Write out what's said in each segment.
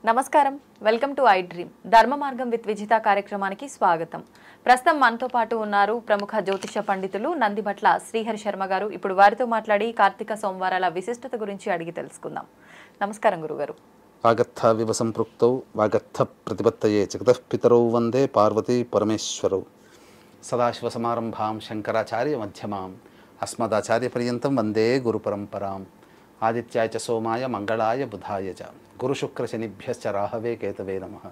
నమస్కారం, welcome to I dream. ధర్మ మార్గం విత్ విజిత కార్యక్రమానికి స్వాగతం. ప్రస్తుతం మనతో పాటు ఉన్నారు ప్రముఖ జ్యోతిష పండితులు నందిబట్ల శ్రీహరి శర్మ గారు. ఇప్పుడు వారితో మాట్లాడి కార్తీక సోమవారాల విశిష్టత గురించి అడిగి తెలుసుకుందాం. నమస్కారం గురుగారు. వాగర్థ వివ సంపృక్తౌ వాగర్థ ప్రతిపత్తయే జగతః పితరౌ వందే పార్వతీ పరమేశ్వరౌ. సదాశివ సమారంభాం శంకరాచార్య మధ్యమాం అస్మదాచార్య పర్యంతం వందే గురు పరంపరాం. ఆదిత్యాయ చ సోమాయ మంగళాయ బుధాయ చ గురు శుక్ర శనిభ్యశ్చ రాహవే కేతవే నమః.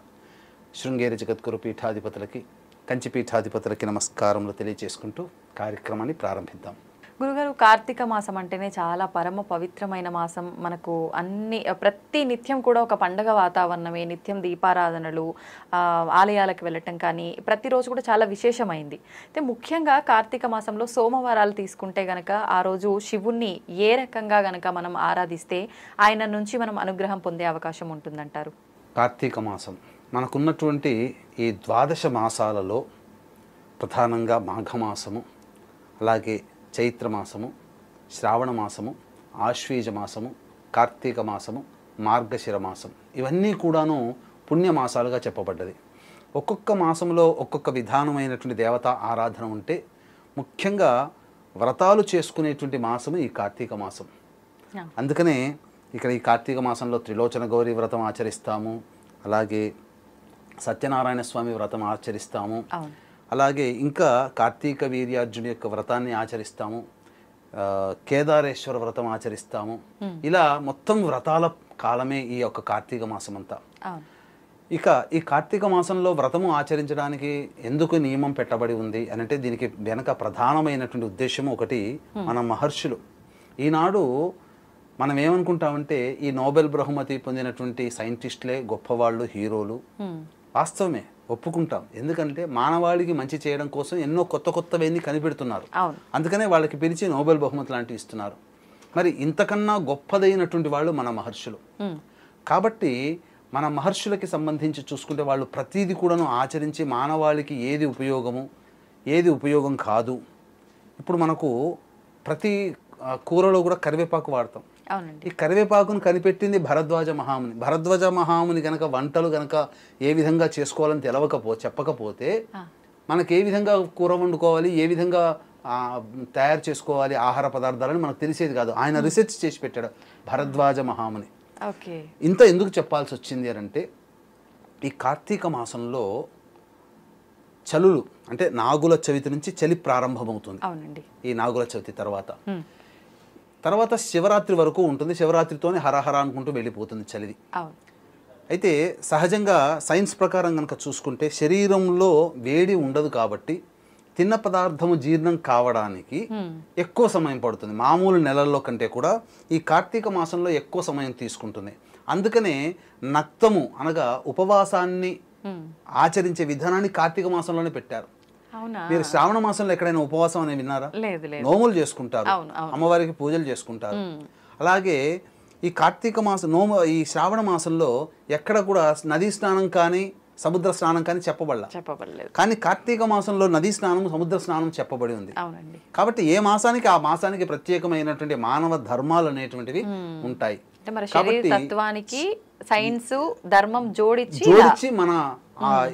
శృంగేరి జగద్గురు పీఠాధిపతులకి, కంచి పీఠాధిపతులకి నమస్కారములు తెలియజేసుకుంటూ కార్యక్రమాన్ని ప్రారంభిద్దాం. గురుగారు, కార్తీక మాసం అంటేనే చాలా పరమ పవిత్రమైన మాసం. మనకు ప్రతి నిత్యం కూడా ఒక పండగ వాతావరణమే. నిత్యం దీపారాధనలు, ఆలయాలకు వెళ్ళటం కానీ ప్రతిరోజు కూడా చాలా విశేషమైంది. అయితే ముఖ్యంగా కార్తీక మాసంలో సోమవారాలు తీసుకుంటే గనక ఆ రోజు శివుణ్ణి ఏ రకంగా గనక మనం ఆరాధిస్తే ఆయన నుంచి మనం అనుగ్రహం పొందే అవకాశం ఉంటుందంటారు? కార్తీక మాసం మనకున్నటువంటి ఈ ద్వాదశ మాసాలలో ప్రధానంగా మాఘమాసము, అలాగే చైత్రమాసము, శ్రావణ మాసము, ఆశ్వీజ మాసము, కార్తీక మాసము, మార్గశిర మాసం, ఇవన్నీ కూడాను పుణ్యమాసాలుగా చెప్పబడ్డది. ఒక్కొక్క మాసంలో ఒక్కొక్క విధానమైనటువంటి దేవతా ఆరాధన ఉంటే ముఖ్యంగా వ్రతాలు చేసుకునేటువంటి మాసము ఈ కార్తీక మాసం. అందుకనే ఇక్కడ ఈ కార్తీక మాసంలో త్రిలోచన గౌరీ వ్రతం ఆచరిస్తాము, అలాగే సత్యనారాయణ స్వామి వ్రతం ఆచరిస్తాము, అలాగే ఇంకా కార్తీక వీర్యార్జుని యొక్క వ్రతాన్ని ఆచరిస్తాము, కేదారేశ్వర వ్రతం ఆచరిస్తాము. ఇలా మొత్తం వ్రతాల కాలమే ఈ యొక్క కార్తీక మాసం అంతా. ఇక ఈ కార్తీక మాసంలో వ్రతము ఆచరించడానికి ఎందుకు నియమం పెట్టబడి ఉంది అని అంటే దీనికి వెనక ప్రధానమైనటువంటి ఉద్దేశం ఒకటి, మన మహర్షులు ఈనాడు మనం ఏమనుకుంటామంటే ఈ నోబెల్ బహుమతి పొందినటువంటి సైంటిస్టులే గొప్పవాళ్ళు, హీరోలు. వాస్తవమే, ఒప్పుకుంటాం. ఎందుకంటే మానవాళికి మంచి చేయడం కోసం ఎన్నో కొత్త కొత్తవన్నీ కనిపెడుతున్నారు. అందుకనే వాళ్ళకి పిలిచి నోబెల్ బహుమతి లాంటివి ఇస్తున్నారు. మరి ఇంతకన్నా గొప్పదైనటువంటి వాళ్ళు మన మహర్షులు. కాబట్టి మన మహర్షులకి సంబంధించి చూసుకుంటే వాళ్ళు ప్రతిదీ కూడాను ఆచరించి మానవాళికి ఏది ఉపయోగము, ఏది ఉపయోగం కాదు. ఇప్పుడు మనకు ప్రతి కూరలో కూడా కరివేపాకు వాడతాం. ఈ కరివేపాకును కనిపెట్టింది భరద్వాజ మహాముని. భరద్వాజ మహాముని గనక వంటలు గనక ఏ విధంగా చేసుకోవాలని చెప్పకపోతే మనకు ఏ విధంగా కూర వండుకోవాలి, ఏ విధంగా తయారు చేసుకోవాలి ఆహార పదార్థాలని మనకు తెలిసేది కాదు. ఆయన రీసెర్చ్ చేసి పెట్టాడు భరద్వాజ మహాముని. ఇంత ఎందుకు చెప్పాల్సి వచ్చింది అని అంటే ఈ కార్తీక మాసంలో చలులు అంటే నాగుల చవితి నుంచి చలి ప్రారంభమవుతుంది. ఈ నాగుల చవితి తర్వాత శివరాత్రి వరకు ఉంటుంది. శివరాత్రితోనే హరహర అనుకుంటూ వెళ్ళిపోతుంది చలిది. అయితే సహజంగా సైన్స్ ప్రకారం కనుక చూసుకుంటే శరీరంలో వేడి ఉండదు కాబట్టి తిన్న పదార్థము జీర్ణం కావడానికి ఎక్కువ సమయం పడుతుంది. మామూలు నెలల్లో కంటే కూడా ఈ కార్తీక మాసంలో ఎక్కువ సమయం తీసుకుంటుంది. అందుకనే నక్తము అనగా ఉపవాసాన్ని ఆచరించే విధానాన్ని కార్తీక మాసంలోనే పెట్టారు. మీరు శ్రావణ మాసంలో ఎక్కడైనా ఉపవాసం అని విన్నారా? నోములు చేసుకుంటారు, అమ్మవారికి పూజలు చేసుకుంటారు. అలాగే ఈ కార్తీక మాసం ఈ శ్రావణ మాసంలో ఎక్కడ కూడా నదీ స్నానం కానీ సముద్ర స్నానం కానీ చెప్పబడలేదు. కానీ కార్తీక మాసంలో నదీ స్నానం, సముద్ర స్నానం చెప్పబడి ఉంది. కాబట్టి ఏ మాసానికి ఆ మాసానికి ప్రత్యేకమైనటువంటి మానవ ధర్మాలు అనేటువంటివి ఉంటాయి. కాబట్టి సైన్స్ ధర్మం జోడించి మన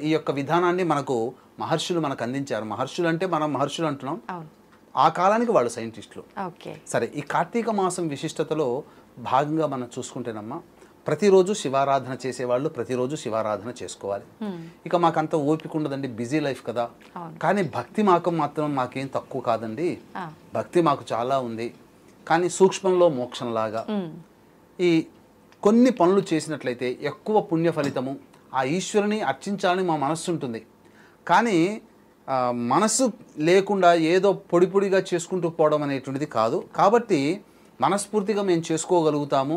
ఈ యొక్క విధానాన్ని మనకు మహర్షులు మనకు అందించారు. మహర్షులు అంటే మనం మహర్షులు అంటున్నాం, ఆ కాలానికి వాళ్ళు సైంటిస్టులు. సరే, ఈ కార్తీక మాసం విశిష్టతలో భాగంగా మనం చూసుకుంటేనమ్మా ప్రతిరోజు శివారాధన చేసేవాళ్ళు ప్రతిరోజు శివారాధన చేసుకోవాలి. ఇక మాకంత ఓపిక ఉండదండి, బిజీ లైఫ్ కదా. కానీ భక్తి మాత్రం మాకేం తక్కువ కాదండి. భక్తి మాకు చాలా ఉంది. కానీ సూక్ష్మంలో మోక్షంలాగా ఈ కొన్ని పనులు చేసినట్లయితే ఎక్కువ పుణ్య ఫలితము, ఆ ఈశ్వరుని అర్చించాలని మా మనస్సు ఉంటుంది. కానీ మనసు లేకుండా ఏదో పొడిగా చేసుకుంటూ పోవడం అనేటువంటిది కాదు. కాబట్టి మనస్ఫూర్తిగా మేము చేసుకోగలుగుతాము.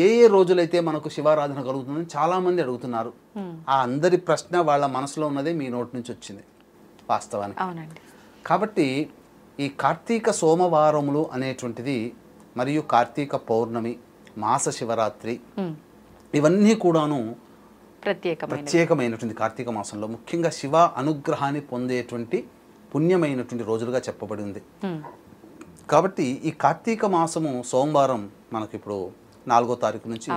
ఏ రోజులైతే మనకు శివారాధన కలుగుతుందని చాలామంది అడుగుతున్నారు. ఆ అందరి ప్రశ్న వాళ్ళ మనసులో ఉన్నదే మీ నోటి నుంచి వచ్చింది వాస్తవానికి. కాబట్టి ఈ కార్తీక సోమవారములు అనేటువంటిది మరియు కార్తీక పౌర్ణమి, మాస శివరాత్రి ఇవన్నీ కూడాను ప్రత్యేకమైనటువంటి కార్తీక మాసంలో ముఖ్యంగా శివ అనుగ్రహాన్ని పొందేటువంటి పుణ్యమైనటువంటి రోజులుగా చెప్పబడి ఉంది. కాబట్టి ఈ కార్తీక మాసము సోమవారం మనకి ఇప్పుడు 4వ తారీఖు నుంచి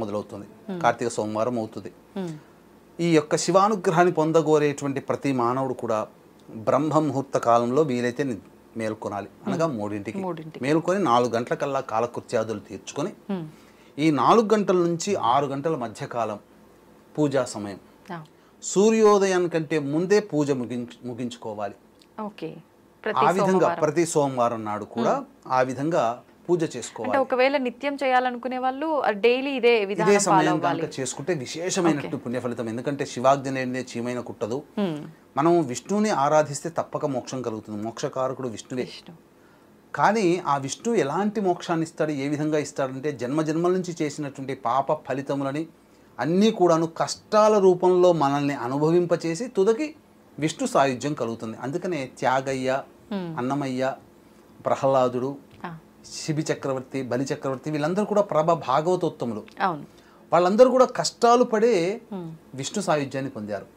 మొదలవుతుంది, కార్తీక సోమవారం అవుతుంది. ఈ యొక్క శివానుగ్రహాన్ని పొందగోరేటువంటి ప్రతి మానవుడు కూడా బ్రహ్మ ముహూర్త కాలంలో వీలైతే మేల్కొనాలి, అనగా 3ంటికి మేల్కొని 4 గంటల కల్లా కాలకృత్యాదులు తీర్చుకొని ఈ 4 గంటల నుంచి 6 గంటల మధ్యకాలం పూజా సమయం. సూర్యోదయానికంటే ముందే పూజ ముగించుకోవాలి. ఆ విధంగా ప్రతి సోమవారం నాడు కూడా ఆ విధంగా పూజ చేసుకోవాలి. ఒకవేళ నిత్యం చేయాలనుకునే వాళ్ళు డైలీ ఇదే సమయం కనుక చేసుకుంటే విశేషమైనట్టు పుణ్య ఫలితం. ఎందుకంటే శివాజ్ఞ లేనిదే చీమైన కుట్టదు. మనం విష్ణువుని ఆరాధిస్తే తప్పక మోక్షం కలుగుతుంది. మోక్షకారకుడు విష్ణువే. కానీ ఆ విష్ణువు ఎలాంటి మోక్షాన్ని ఇస్తాడు, ఏ విధంగా ఇస్తాడంటే జన్మ జన్మల నుంచి చేసినటువంటి పాప ఫలితములని అన్నీ కూడాను కష్టాల రూపంలో మనల్ని అనుభవింపచేసి తుదకి విష్ణు సాయుధ్యం కలుగుతుంది. అందుకనే త్యాగయ్య, అన్నమయ్య, ప్రహ్లాదుడు, శిబి చక్రవర్తి, బలి చక్రవర్తి వీళ్ళందరూ కూడా భాగవతోత్తములు. వాళ్ళందరూ కూడా కష్టాలు పడే విష్ణు సాయుధ్యాన్ని పొందారు.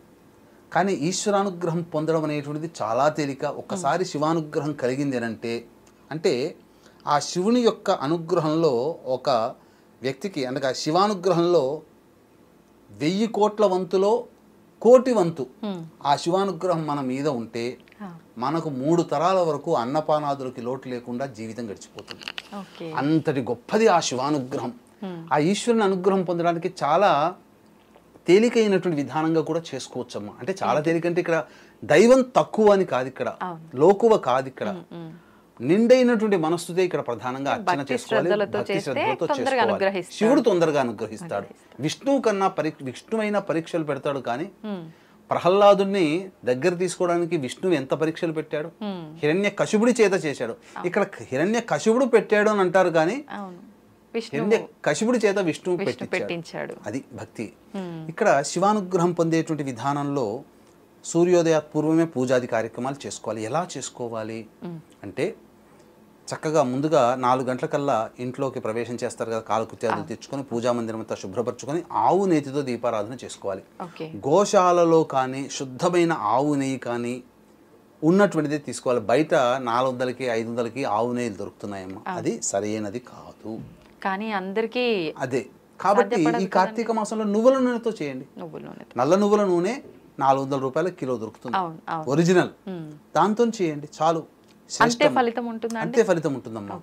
కానీ ఈశ్వరానుగ్రహం పొందడం అనేటువంటిది చాలా తేలిక. ఒక్కసారి శివానుగ్రహం కలిగింది అంటే ఆ శివుని యొక్క అనుగ్రహంలో ఒక వ్యక్తికి, అనగా శివానుగ్రహంలో 1000 కోట్ల వంతులో 1 కోటి వంతు ఆ శివానుగ్రహం మన మీద ఉంటే మనకు 3 తరాల వరకు అన్నపానాదులకి లోటు లేకుండా జీవితం గడిచిపోతుంది. అంతటి గొప్పది ఆ శివానుగ్రహం. ఆ ఈశ్వరుని అనుగ్రహం పొందడానికి చాలా తేలికైనటువంటి విధానంగా కూడా చేసుకోవచ్చమ్మా. అంటే చాలా తేలికంటే ఇక్కడ దైవం తక్కువ అని కాదు, ఇక్కడ లోకువ కాదు, ఇక్కడ నిండైనటువంటి మనస్సుతే ఇక్కడ ప్రధానంగా అర్చన చేసుకోవాలి, భక్తి శ్రద్ధలతో చేసుకోవాలి. శివుడు తొందరగా అనుగ్రహిస్తాడు. విష్ణువు కన్నా విష్ణువైన పరీక్షలు పెడతాడు. కానీ ప్రహ్లాదుని దగ్గర తీసుకోవడానికి విష్ణువు ఎంత పరీక్షలు పెట్టాడు, హిరణ్య కశిపుడి చేత చేశాడు. ఇక్కడ హిరణ్య కశిపుడు పెట్టాడు అని అంటారు, కానీ హిరణ్య కశిపుడి చేత విష్ణువు పెట్టించాడు. అది భక్తి. ఇక్కడ శివానుగ్రహం పొందేటువంటి విధానంలో సూర్యోదయాత్ పూర్వమే పూజాది కార్యక్రమాలు చేసుకోవాలి. ఎలా చేసుకోవాలి అంటే చక్కగా ముందుగా 4 గంటలకల్లా ఇంట్లోకి ప్రవేశం చేస్తారు కదా, కాలకృత్యాలు తెచ్చుకొని పూజా మందిరం అంతా శుభ్రపరచుకొని ఆవు నేతితో దీపారాధన చేసుకోవాలి. గోశాలలో కానీ శుద్ధమైన ఆవు నెయ్యి కానీ ఉన్నటువంటిది తీసుకోవాలి. బయట 400కి 500కి ఆవు నెయ్యి దొరుకుతున్నాయమ్మా, అది సరైనది కాదు. కానీ అందరికీ అదే కాబట్టి ఈ కార్తీక మాసంలో నువ్వుల నూనెతో చేయండి. నల్ల నువ్వుల నూనె 400 రూపాయల కిలో దొరుకుతుంది, ఒరిజినల్. దాంతో చేయండి చాలు, అంతే ఫలితం ఉంటుందమ్మా.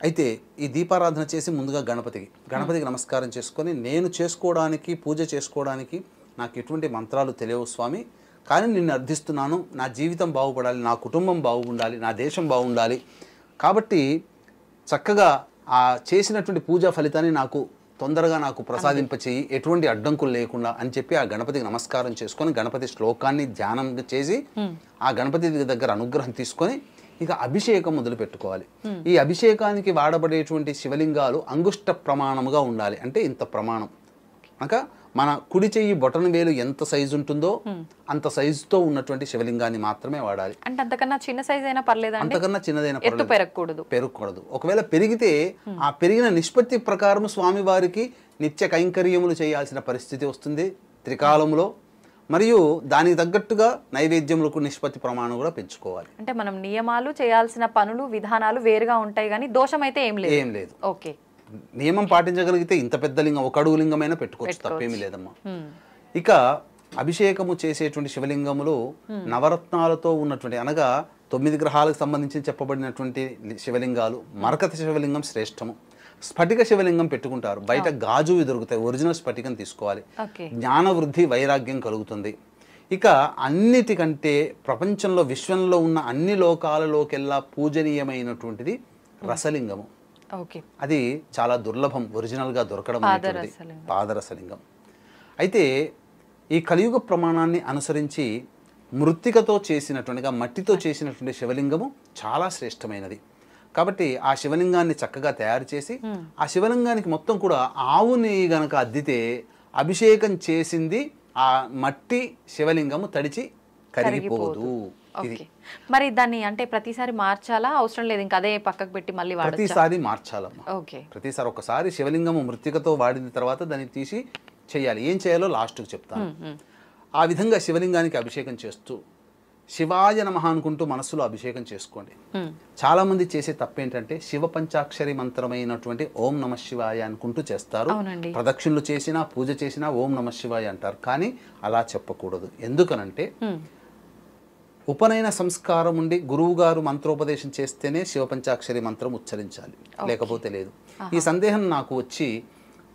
అయితే ఈ దీపారాధన చేసి ముందుగా గణపతికి నమస్కారం చేసుకొని, నేను చేసుకోవడానికి పూజ చేసుకోవడానికి నాకు ఎటువంటి మంత్రాలు తెలియవు స్వామి, కానీ నిన్ను అర్థిస్తున్నాను, నా జీవితం బాగుపడాలి, నా కుటుంబం బాగుండాలి, నా దేశం బాగుండాలి, కాబట్టి చక్కగా ఆ చేసినటువంటి పూజా ఫలితాన్ని తొందరగా నాకు ప్రసాదింపచేయి, ఎటువంటి అడ్డంకులు లేకుండా అని చెప్పి ఆ గణపతికి నమస్కారం చేసుకొని గణపతి శ్లోకాన్ని ధ్యానం చేసి ఆ గణపతి దగ్గర అనుగ్రహం తీసుకొని ఇక అభిషేకం మొదలు పెట్టుకోవాలి. ఈ అభిషేకానికి వాడబడేటువంటి శివలింగాలు అంగుష్ట ప్రమాణముగా ఉండాలి. అంటే ఇంత ప్రమాణం, ఇంకా మన కుడి చెయ్యి బొటన వేలు ఎంత సైజు ఉంటుందో అంత సైజుతో ఉన్నటువంటి శివలింగాన్ని మాత్రమే వాడాలి. అంటే అంతకన్నా చిన్న సైజ్ అయినా పర్లేదు, అంతకన్నా చిన్నదైనా పెరగకూడదు. ఒకవేళ పెరిగితే ఆ పెరిగిన నిష్పత్తి ప్రకారం స్వామివారికి నిత్య కైంకర్యములు చేయాల్సిన పరిస్థితి వస్తుంది త్రికాలంలో. మరియు దానికి తగ్గట్టుగా నైవేద్యములకు నిష్పత్తి ప్రమాణం కూడా పెంచుకోవాలి. అంటే మనం నియమాలు చేయాల్సిన పనులు విధానాలు వేరుగా ఉంటాయి, కానీ దోషం అయితే ఏం లేదు. ఓకే, నియమం పాటించగలిగితే ఇంత పెద్ద లింగం, 1 అడుగు లింగమైనా పెట్టుకోవచ్చు, తప్పేమీ లేదమ్మా. ఇక అభిషేకము చేసేటువంటి శివలింగములు నవరత్నాలతో ఉన్నటువంటి, అనగా 9 గ్రహాలకు సంబంధించి చెప్పబడినటువంటి శివలింగాలు. మరకత శివలింగం శ్రేష్టము. స్ఫటిక శివలింగం పెట్టుకుంటారు, బయట గాజువి దొరుకుతాయి, ఒరిజినల్ స్ఫటికం తీసుకోవాలి. జ్ఞాన వృద్ధి వైరాగ్యం కలుగుతుంది. ఇక అన్నిటికంటే ప్రపంచంలో విశ్వంలో ఉన్న అన్ని లోకాలలోకెల్లా పూజనీయమైనటువంటిది రసలింగము. అది చాలా దుర్లభం, ఒరిజినల్గా దొరకడం పాదరసలింగం. అయితే ఈ కలియుగ ప్రమాణాన్ని అనుసరించి మృత్తికతో చేసినటువంటిగా మట్టితో చేసినటువంటి శివలింగము చాలా శ్రేష్టమైనది. కాబట్టి ఆ శివలింగాన్ని చక్కగా తయారు చేసి ఆ శివలింగానికి మొత్తం కూడా ఆవు నెయ్యి గనక అద్దితే అభిషేకం చేసింది ఆ మట్టి శివలింగము తడిచి కరిగిపోదు. మరి దాన్ని అంటే ప్రతిసారి మార్చాలా, అవసరం లేదు, ఇంకా అదే పక్కకు పెట్టి మళ్ళీ ప్రతిసారి మార్చాలమ్మా. ప్రతిసారి ఒకసారి శివలింగము మృత్తికతో వాడిన తర్వాత దాన్ని తీసి చేయాలి. ఏం చేయాలో లాస్ట్కి చెప్తాను. ఆ విధంగా శివలింగానికి అభిషేకం చేస్తూ శివాయ నమః అనుకుంటూ మనస్సులో అభిషేకం చేసుకోండి. చాలామంది చేసే తప్పేంటంటే శివ పంచాక్షరి మంత్రమైనటువంటి ఓం నమ శివాయ అనుకుంటూ చేస్తారు. ప్రదక్షిణలు చేసినా పూజ చేసినా ఓం నమ శివాయ అంటారు. కానీ అలా చెప్పకూడదు. ఎందుకనంటే ఉపనయన సంస్కారం ఉండి గురువు గారు మంత్రోపదేశం చేస్తేనే శివ పంచాక్షరి మంత్రం ఉచ్చరించాలి, లేకపోతే లేదు. ఈ సందేహం నాకు వచ్చి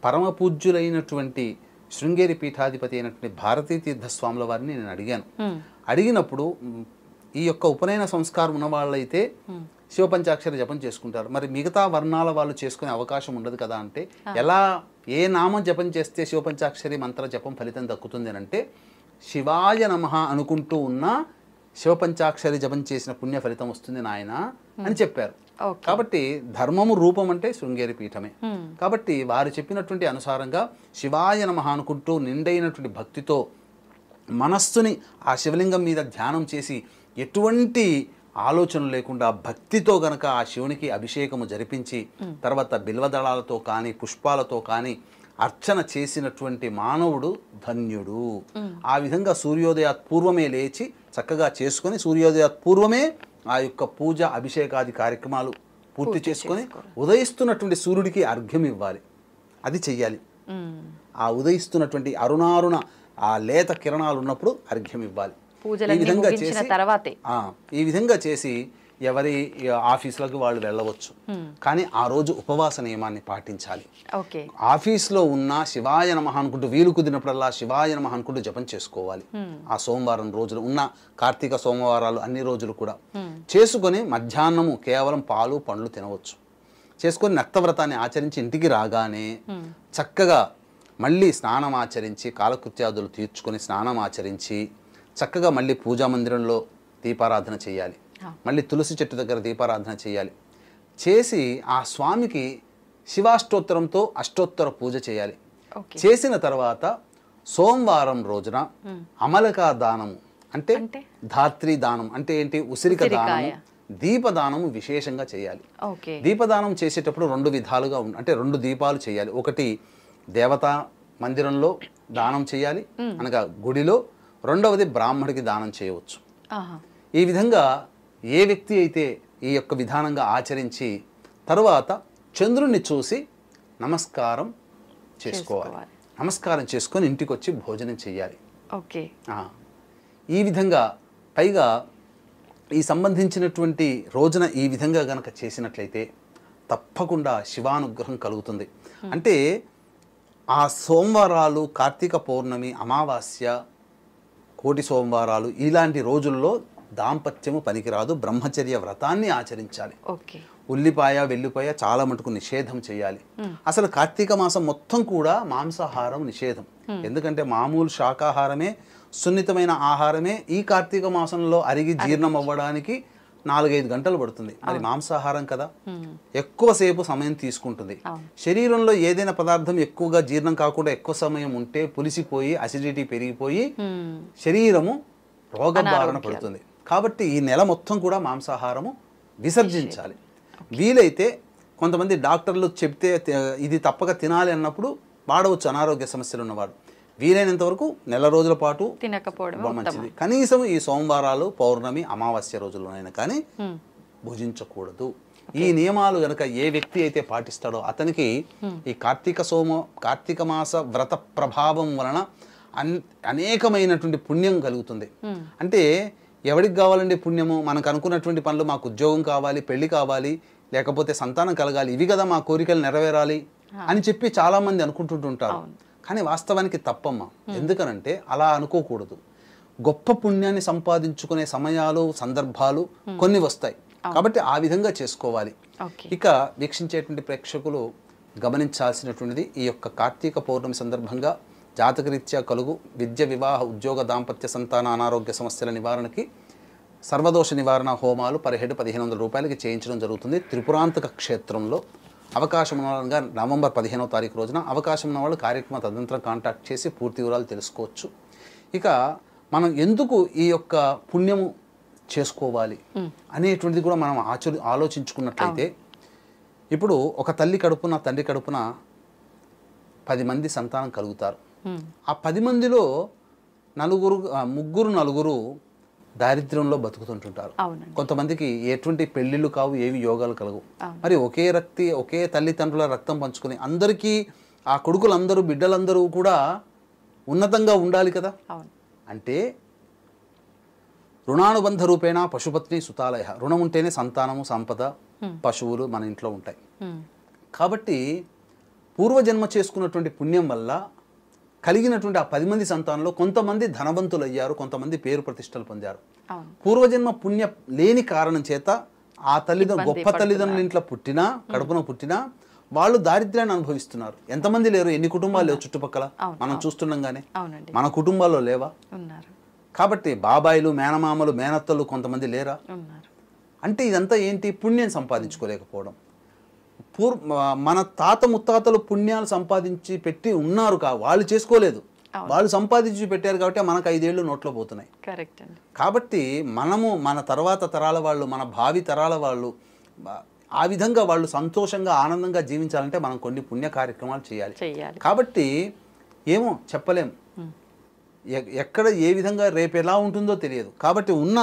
పరమ పూజ్యులైనటువంటి శృంగేరి పీఠాధిపతి అయినటువంటి భారతీ తీర్థస్వాముల వారిని నేను అడిగాను. అడిగినప్పుడు ఈ యొక్క ఉపనయన సంస్కారం ఉన్న వాళ్ళైతే శివ పంచాక్షరి జపం చేసుకుంటారు, మరి మిగతా వర్ణాల వాళ్ళు చేసుకునే అవకాశం ఉండదు కదా అంటే, ఎలా ఏ నామం జపం చేస్తే శివ పంచాక్షరి మంత్ర జపం ఫలితం దక్కుతుంది అంటే శివాయ నమః అనుకుంటూ ఉన్న శివ పంచాక్షరి జపం చేసిన పుణ్య ఫలితం వస్తుంది నాయన అని చెప్పారు. కాబట్టి ధర్మము రూపం అంటే శృంగేరి పీఠమే. కాబట్టి వారు చెప్పినటువంటి అనుసారంగా శివాయ నమః అనుకుంటూ నిండైనటువంటి భక్తితో మనస్సుని ఆ శివలింగం మీద ధ్యానం చేసి ఎటువంటి ఆలోచన లేకుండా భక్తితో గనక ఆ శివునికి అభిషేకము జరిపించి తర్వాత బిల్వదళాలతో కానీ పుష్పాలతో కానీ అర్చన చేసినటువంటి మానవుడు ధన్యుడు. ఆ విధంగా సూర్యోదయాత్ పూర్వమే లేచి చక్కగా చేసుకొని సూర్యోదయాత్ పూర్వమే ఆ యొక్క పూజ అభిషేకాది కార్యక్రమాలు పూర్తి చేసుకొని ఉదయిస్తున్నటువంటి సూర్యుడికి అర్ఘ్యం ఇవ్వాలి. అది చెయ్యాలి. ఆ ఉదయిస్తున్నటువంటి అరుణారుణ ఆ లేత కిరణాలు ఉన్నప్పుడు అర్ఘ్యం ఇవ్వాలి. ఈ విధంగా చేసి ఎవరి ఆఫీసులకు వాళ్ళు వెళ్ళవచ్చు. కానీ ఆ రోజు ఉపవాస నియమాన్ని పాటించాలి. ఆఫీస్లో ఉన్న శివాయ నమః అనుకుంటూ వీలు కుదిరినప్పుడల్లా శివాయ నమః అనుకుంటూ జపం చేసుకోవాలి. ఆ సోమవారం రోజులు ఉన్న కార్తీక సోమవారాలు అన్ని రోజులు కూడా చేసుకొని మధ్యాహ్నము కేవలం పాలు పండ్లు తినవచ్చు. చేసుకొని నక్తవ్రతాన్ని ఆచరించి ఇంటికి రాగానే చక్కగా మళ్ళీ స్నానం ఆచరించి కాలకృత్యాదులు తీర్చుకొని స్నానం ఆచరించి చక్కగా మళ్ళీ పూజా మందిరంలో దీపారాధన చేయాలి. మళ్ళీ తులసి చెట్టు దగ్గర దీపారాధన చేయాలి. చేసి ఆ స్వామికి శివాష్టోత్తరంతో అష్టోత్తర పూజ చేయాలి. చేసిన తర్వాత సోమవారం రోజున అమలకా దానము అంటే ధాత్రి దానం అంటే ఏంటి, ఉసిరిక దానము, దీపదానము విశేషంగా చేయాలి. దీపదానం చేసేటప్పుడు రెండు విధాలుగా అంటే రెండు దీపాలు చేయాలి. ఒకటి దేవతా మందిరంలో దానం చేయాలి అనగా గుడిలో, రెండవది బ్రాహ్మడికి దానం చేయవచ్చు. ఈ విధంగా ఏ వ్యక్తి అయితే ఈ యొక్క విధానంగా ఆచరించి తరువాత చంద్రుణ్ణి చూసి నమస్కారం చేసుకోవాలి. నమస్కారం చేసుకొని ఇంటికి వచ్చి భోజనం చేయాలి. ఈ విధంగా పైగా ఈ సంబంధించినటువంటి రోజున ఈ విధంగా గనక చేసినట్లయితే తప్పకుండా శివానుగ్రహం కలుగుతుంది. అంటే ఆ సోమవారాలు కార్తీక పౌర్ణమి అమావాస్య కోటి సోమవారాలు ఇలాంటి రోజుల్లో దాంపత్యము పనికిరాదు. బ్రహ్మచర్య వ్రతాన్ని ఆచరించాలి. ఉల్లిపాయ వెల్లిపాయ చాలా మటుకు నిషేధం చేయాలి. అసలు కార్తీక మాసం మొత్తం కూడా మాంసాహారం నిషేధం. ఎందుకంటే మామూలు శాకాహారమే సున్నితమైన ఆహారమే ఈ కార్తీక మాసంలో అరిగి జీర్ణం అవ్వడానికి 4-5 గంటలు పడుతుంది. మరి మాంసాహారం కదా, ఎక్కువసేపు సమయం తీసుకుంటుంది. శరీరంలో ఏదైనా పదార్థం ఎక్కువగా జీర్ణం కాకుండా ఎక్కువ సమయం ఉంటే పులిసిపోయి అసిడిటీ పెరిగిపోయి శరీరము రోగబారిన పడుతుంది. కాబట్టి ఈ నెల మొత్తం కూడా మాంసాహారము విసర్జించాలి. వీలైతే కొంతమంది డాక్టర్లు చెప్తే ఇది తప్పక తినాలి అన్నప్పుడు వాడవచ్చు అనారోగ్య సమస్యలు ఉన్నవాడు. వీలైనంత వరకు నెల రోజుల పాటు తినకపోవడం మంచిది. కనీసం ఈ సోమవారాలు పౌర్ణమి అమావాస్య రోజుల్లోనైనా కానీ భుజించకూడదు. ఈ నియమాలు గనక ఏ వ్యక్తి అయితే పాటిస్తాడో అతనికి ఈ కార్తీక మాస వ్రత ప్రభావం వలన అనేకమైనటువంటి పుణ్యం కలుగుతుంది. అంటే ఎవరికి కావాలండి పుణ్యము? మనకు అనుకున్నటువంటి పనులు, మాకు ఉద్యోగం కావాలి, పెళ్లి కావాలి, లేకపోతే సంతానం కలగాలి, ఇవి కదా మా కోరికలు నెరవేరాలి అని చెప్పి చాలా మంది అనుకుంటుంటారు. కానీ వాస్తవానికి తప్పమ్మ. ఎందుకనంటే అలా అనుకోకూడదు. గొప్ప పుణ్యాన్ని సంపాదించుకునే సమయాలు సందర్భాలు కొన్ని వస్తాయి. కాబట్టి ఆ విధంగా చేసుకోవాలి. ఇక వీక్షించేటువంటి ప్రేక్షకులు గమనించాల్సినటువంటిది, ఈ యొక్క కార్తీక పౌర్ణమి సందర్భంగా జాతకరీత్యా కలుగు విద్య, వివాహ, ఉద్యోగ, దాంపత్య, సంతాన, అనారోగ్య సమస్యల నివారణకి సర్వదోష నివారణ హోమాలు 1700 రూపాయలకి చేయించడం జరుగుతుంది త్రిపురాంతక క్షేత్రంలో. అవకాశం ఉన్న వాళ్ళగా నవంబర్ 15వ తారీఖు రోజున అవకాశం ఉన్న వాళ్ళు కార్యక్రమ తదనంతరం కాంటాక్ట్ చేసి పూర్తి వివరాలు తెలుసుకోవచ్చు. ఇక మనం ఎందుకు ఈ యొక్క పుణ్యము చేసుకోవాలి అనేటువంటిది కూడా మనం ఆలోచించుకున్నట్లయితే, ఇప్పుడు ఒక తల్లి కడుపున తండ్రి కడుపున 10 మంది సంతానం కలుగుతారు. ఆ 10 మందిలో ముగ్గురు నలుగురు దారిద్ర్యంలో బతుకుతుంటుంటారు. అవునండి. కొంతమందికి ఎటువంటి పెళ్ళిళ్ళు కావు, ఏవి యోగాలు కలవు. అవును. మరి ఒకే తల్లిదండ్రుల రక్తం పంచుకొని అందరికీ ఆ కొడుకులందరూ బిడ్డలందరూ కూడా ఉన్నతంగా ఉండాలి కదా. అవును. అంటే రుణానుబంధ రూపేణ పశుపత్ని సుతాలయ, రుణం ఉంటేనే సంతానము, సంపద, పశువులు మన ఇంట్లో ఉంటాయి. కాబట్టి పూర్వజన్మ చేసుకున్నటువంటి పుణ్యం వల్ల కలిగినటువంటి ఆ 10 మంది సంతానంలో కొంతమంది ధనవంతులు అయ్యారు, కొంతమంది పేరు ప్రతిష్టలు పొందారు. అవును. పూర్వజన్మ పుణ్య లేని కారణం చేత ఆ తల్లిదండ్రులు ఇబ్బంది గొప్ప తల్లిదండ్రుల ఇంట్లో పుట్టినా, కడుపున పుట్టినా వాళ్ళు దారిద్ర్యాన్ని అనుభవిస్తున్నారు. ఎంతమంది లేరు, ఎన్ని కుటుంబాలు లేవు చుట్టుపక్కల మనం చూస్తుండగానే. అవునండి. మన కుటుంబాల్లో లేవా? ఉన్నారు. కాబట్టి బాబాయిలు, మేనమామలు, మేనత్తలు కొంతమంది లేరా? ఉన్నారు. అంటే ఇదంతా ఏంటి? పుణ్యం సంపాదించుకోలేకపోవడం. మన తాత ముత్తాతలు పుణ్యాలు సంపాదించి పెట్టి ఉన్నారు వాళ్ళు చేసుకోలేదు, వాళ్ళు సంపాదించి పెట్టారు కాబట్టి మనకు 5 ఏళ్ళు నోట్లో పోతున్నాయి. కరెక్ట్ అండి. కాబట్టి మనము మన తర్వాత తరాల వాళ్ళు, మన భావి తరాల వాళ్ళు ఆ విధంగా వాళ్ళు సంతోషంగా ఆనందంగా జీవించాలంటే మనం కొన్ని పుణ్య కార్యక్రమాలు చేయాలి. కాబట్టి ఏమో చెప్పలేం, ఎక్కడ ఏ విధంగా రేపు ఎలా ఉంటుందో తెలియదు. కాబట్టి ఉన్న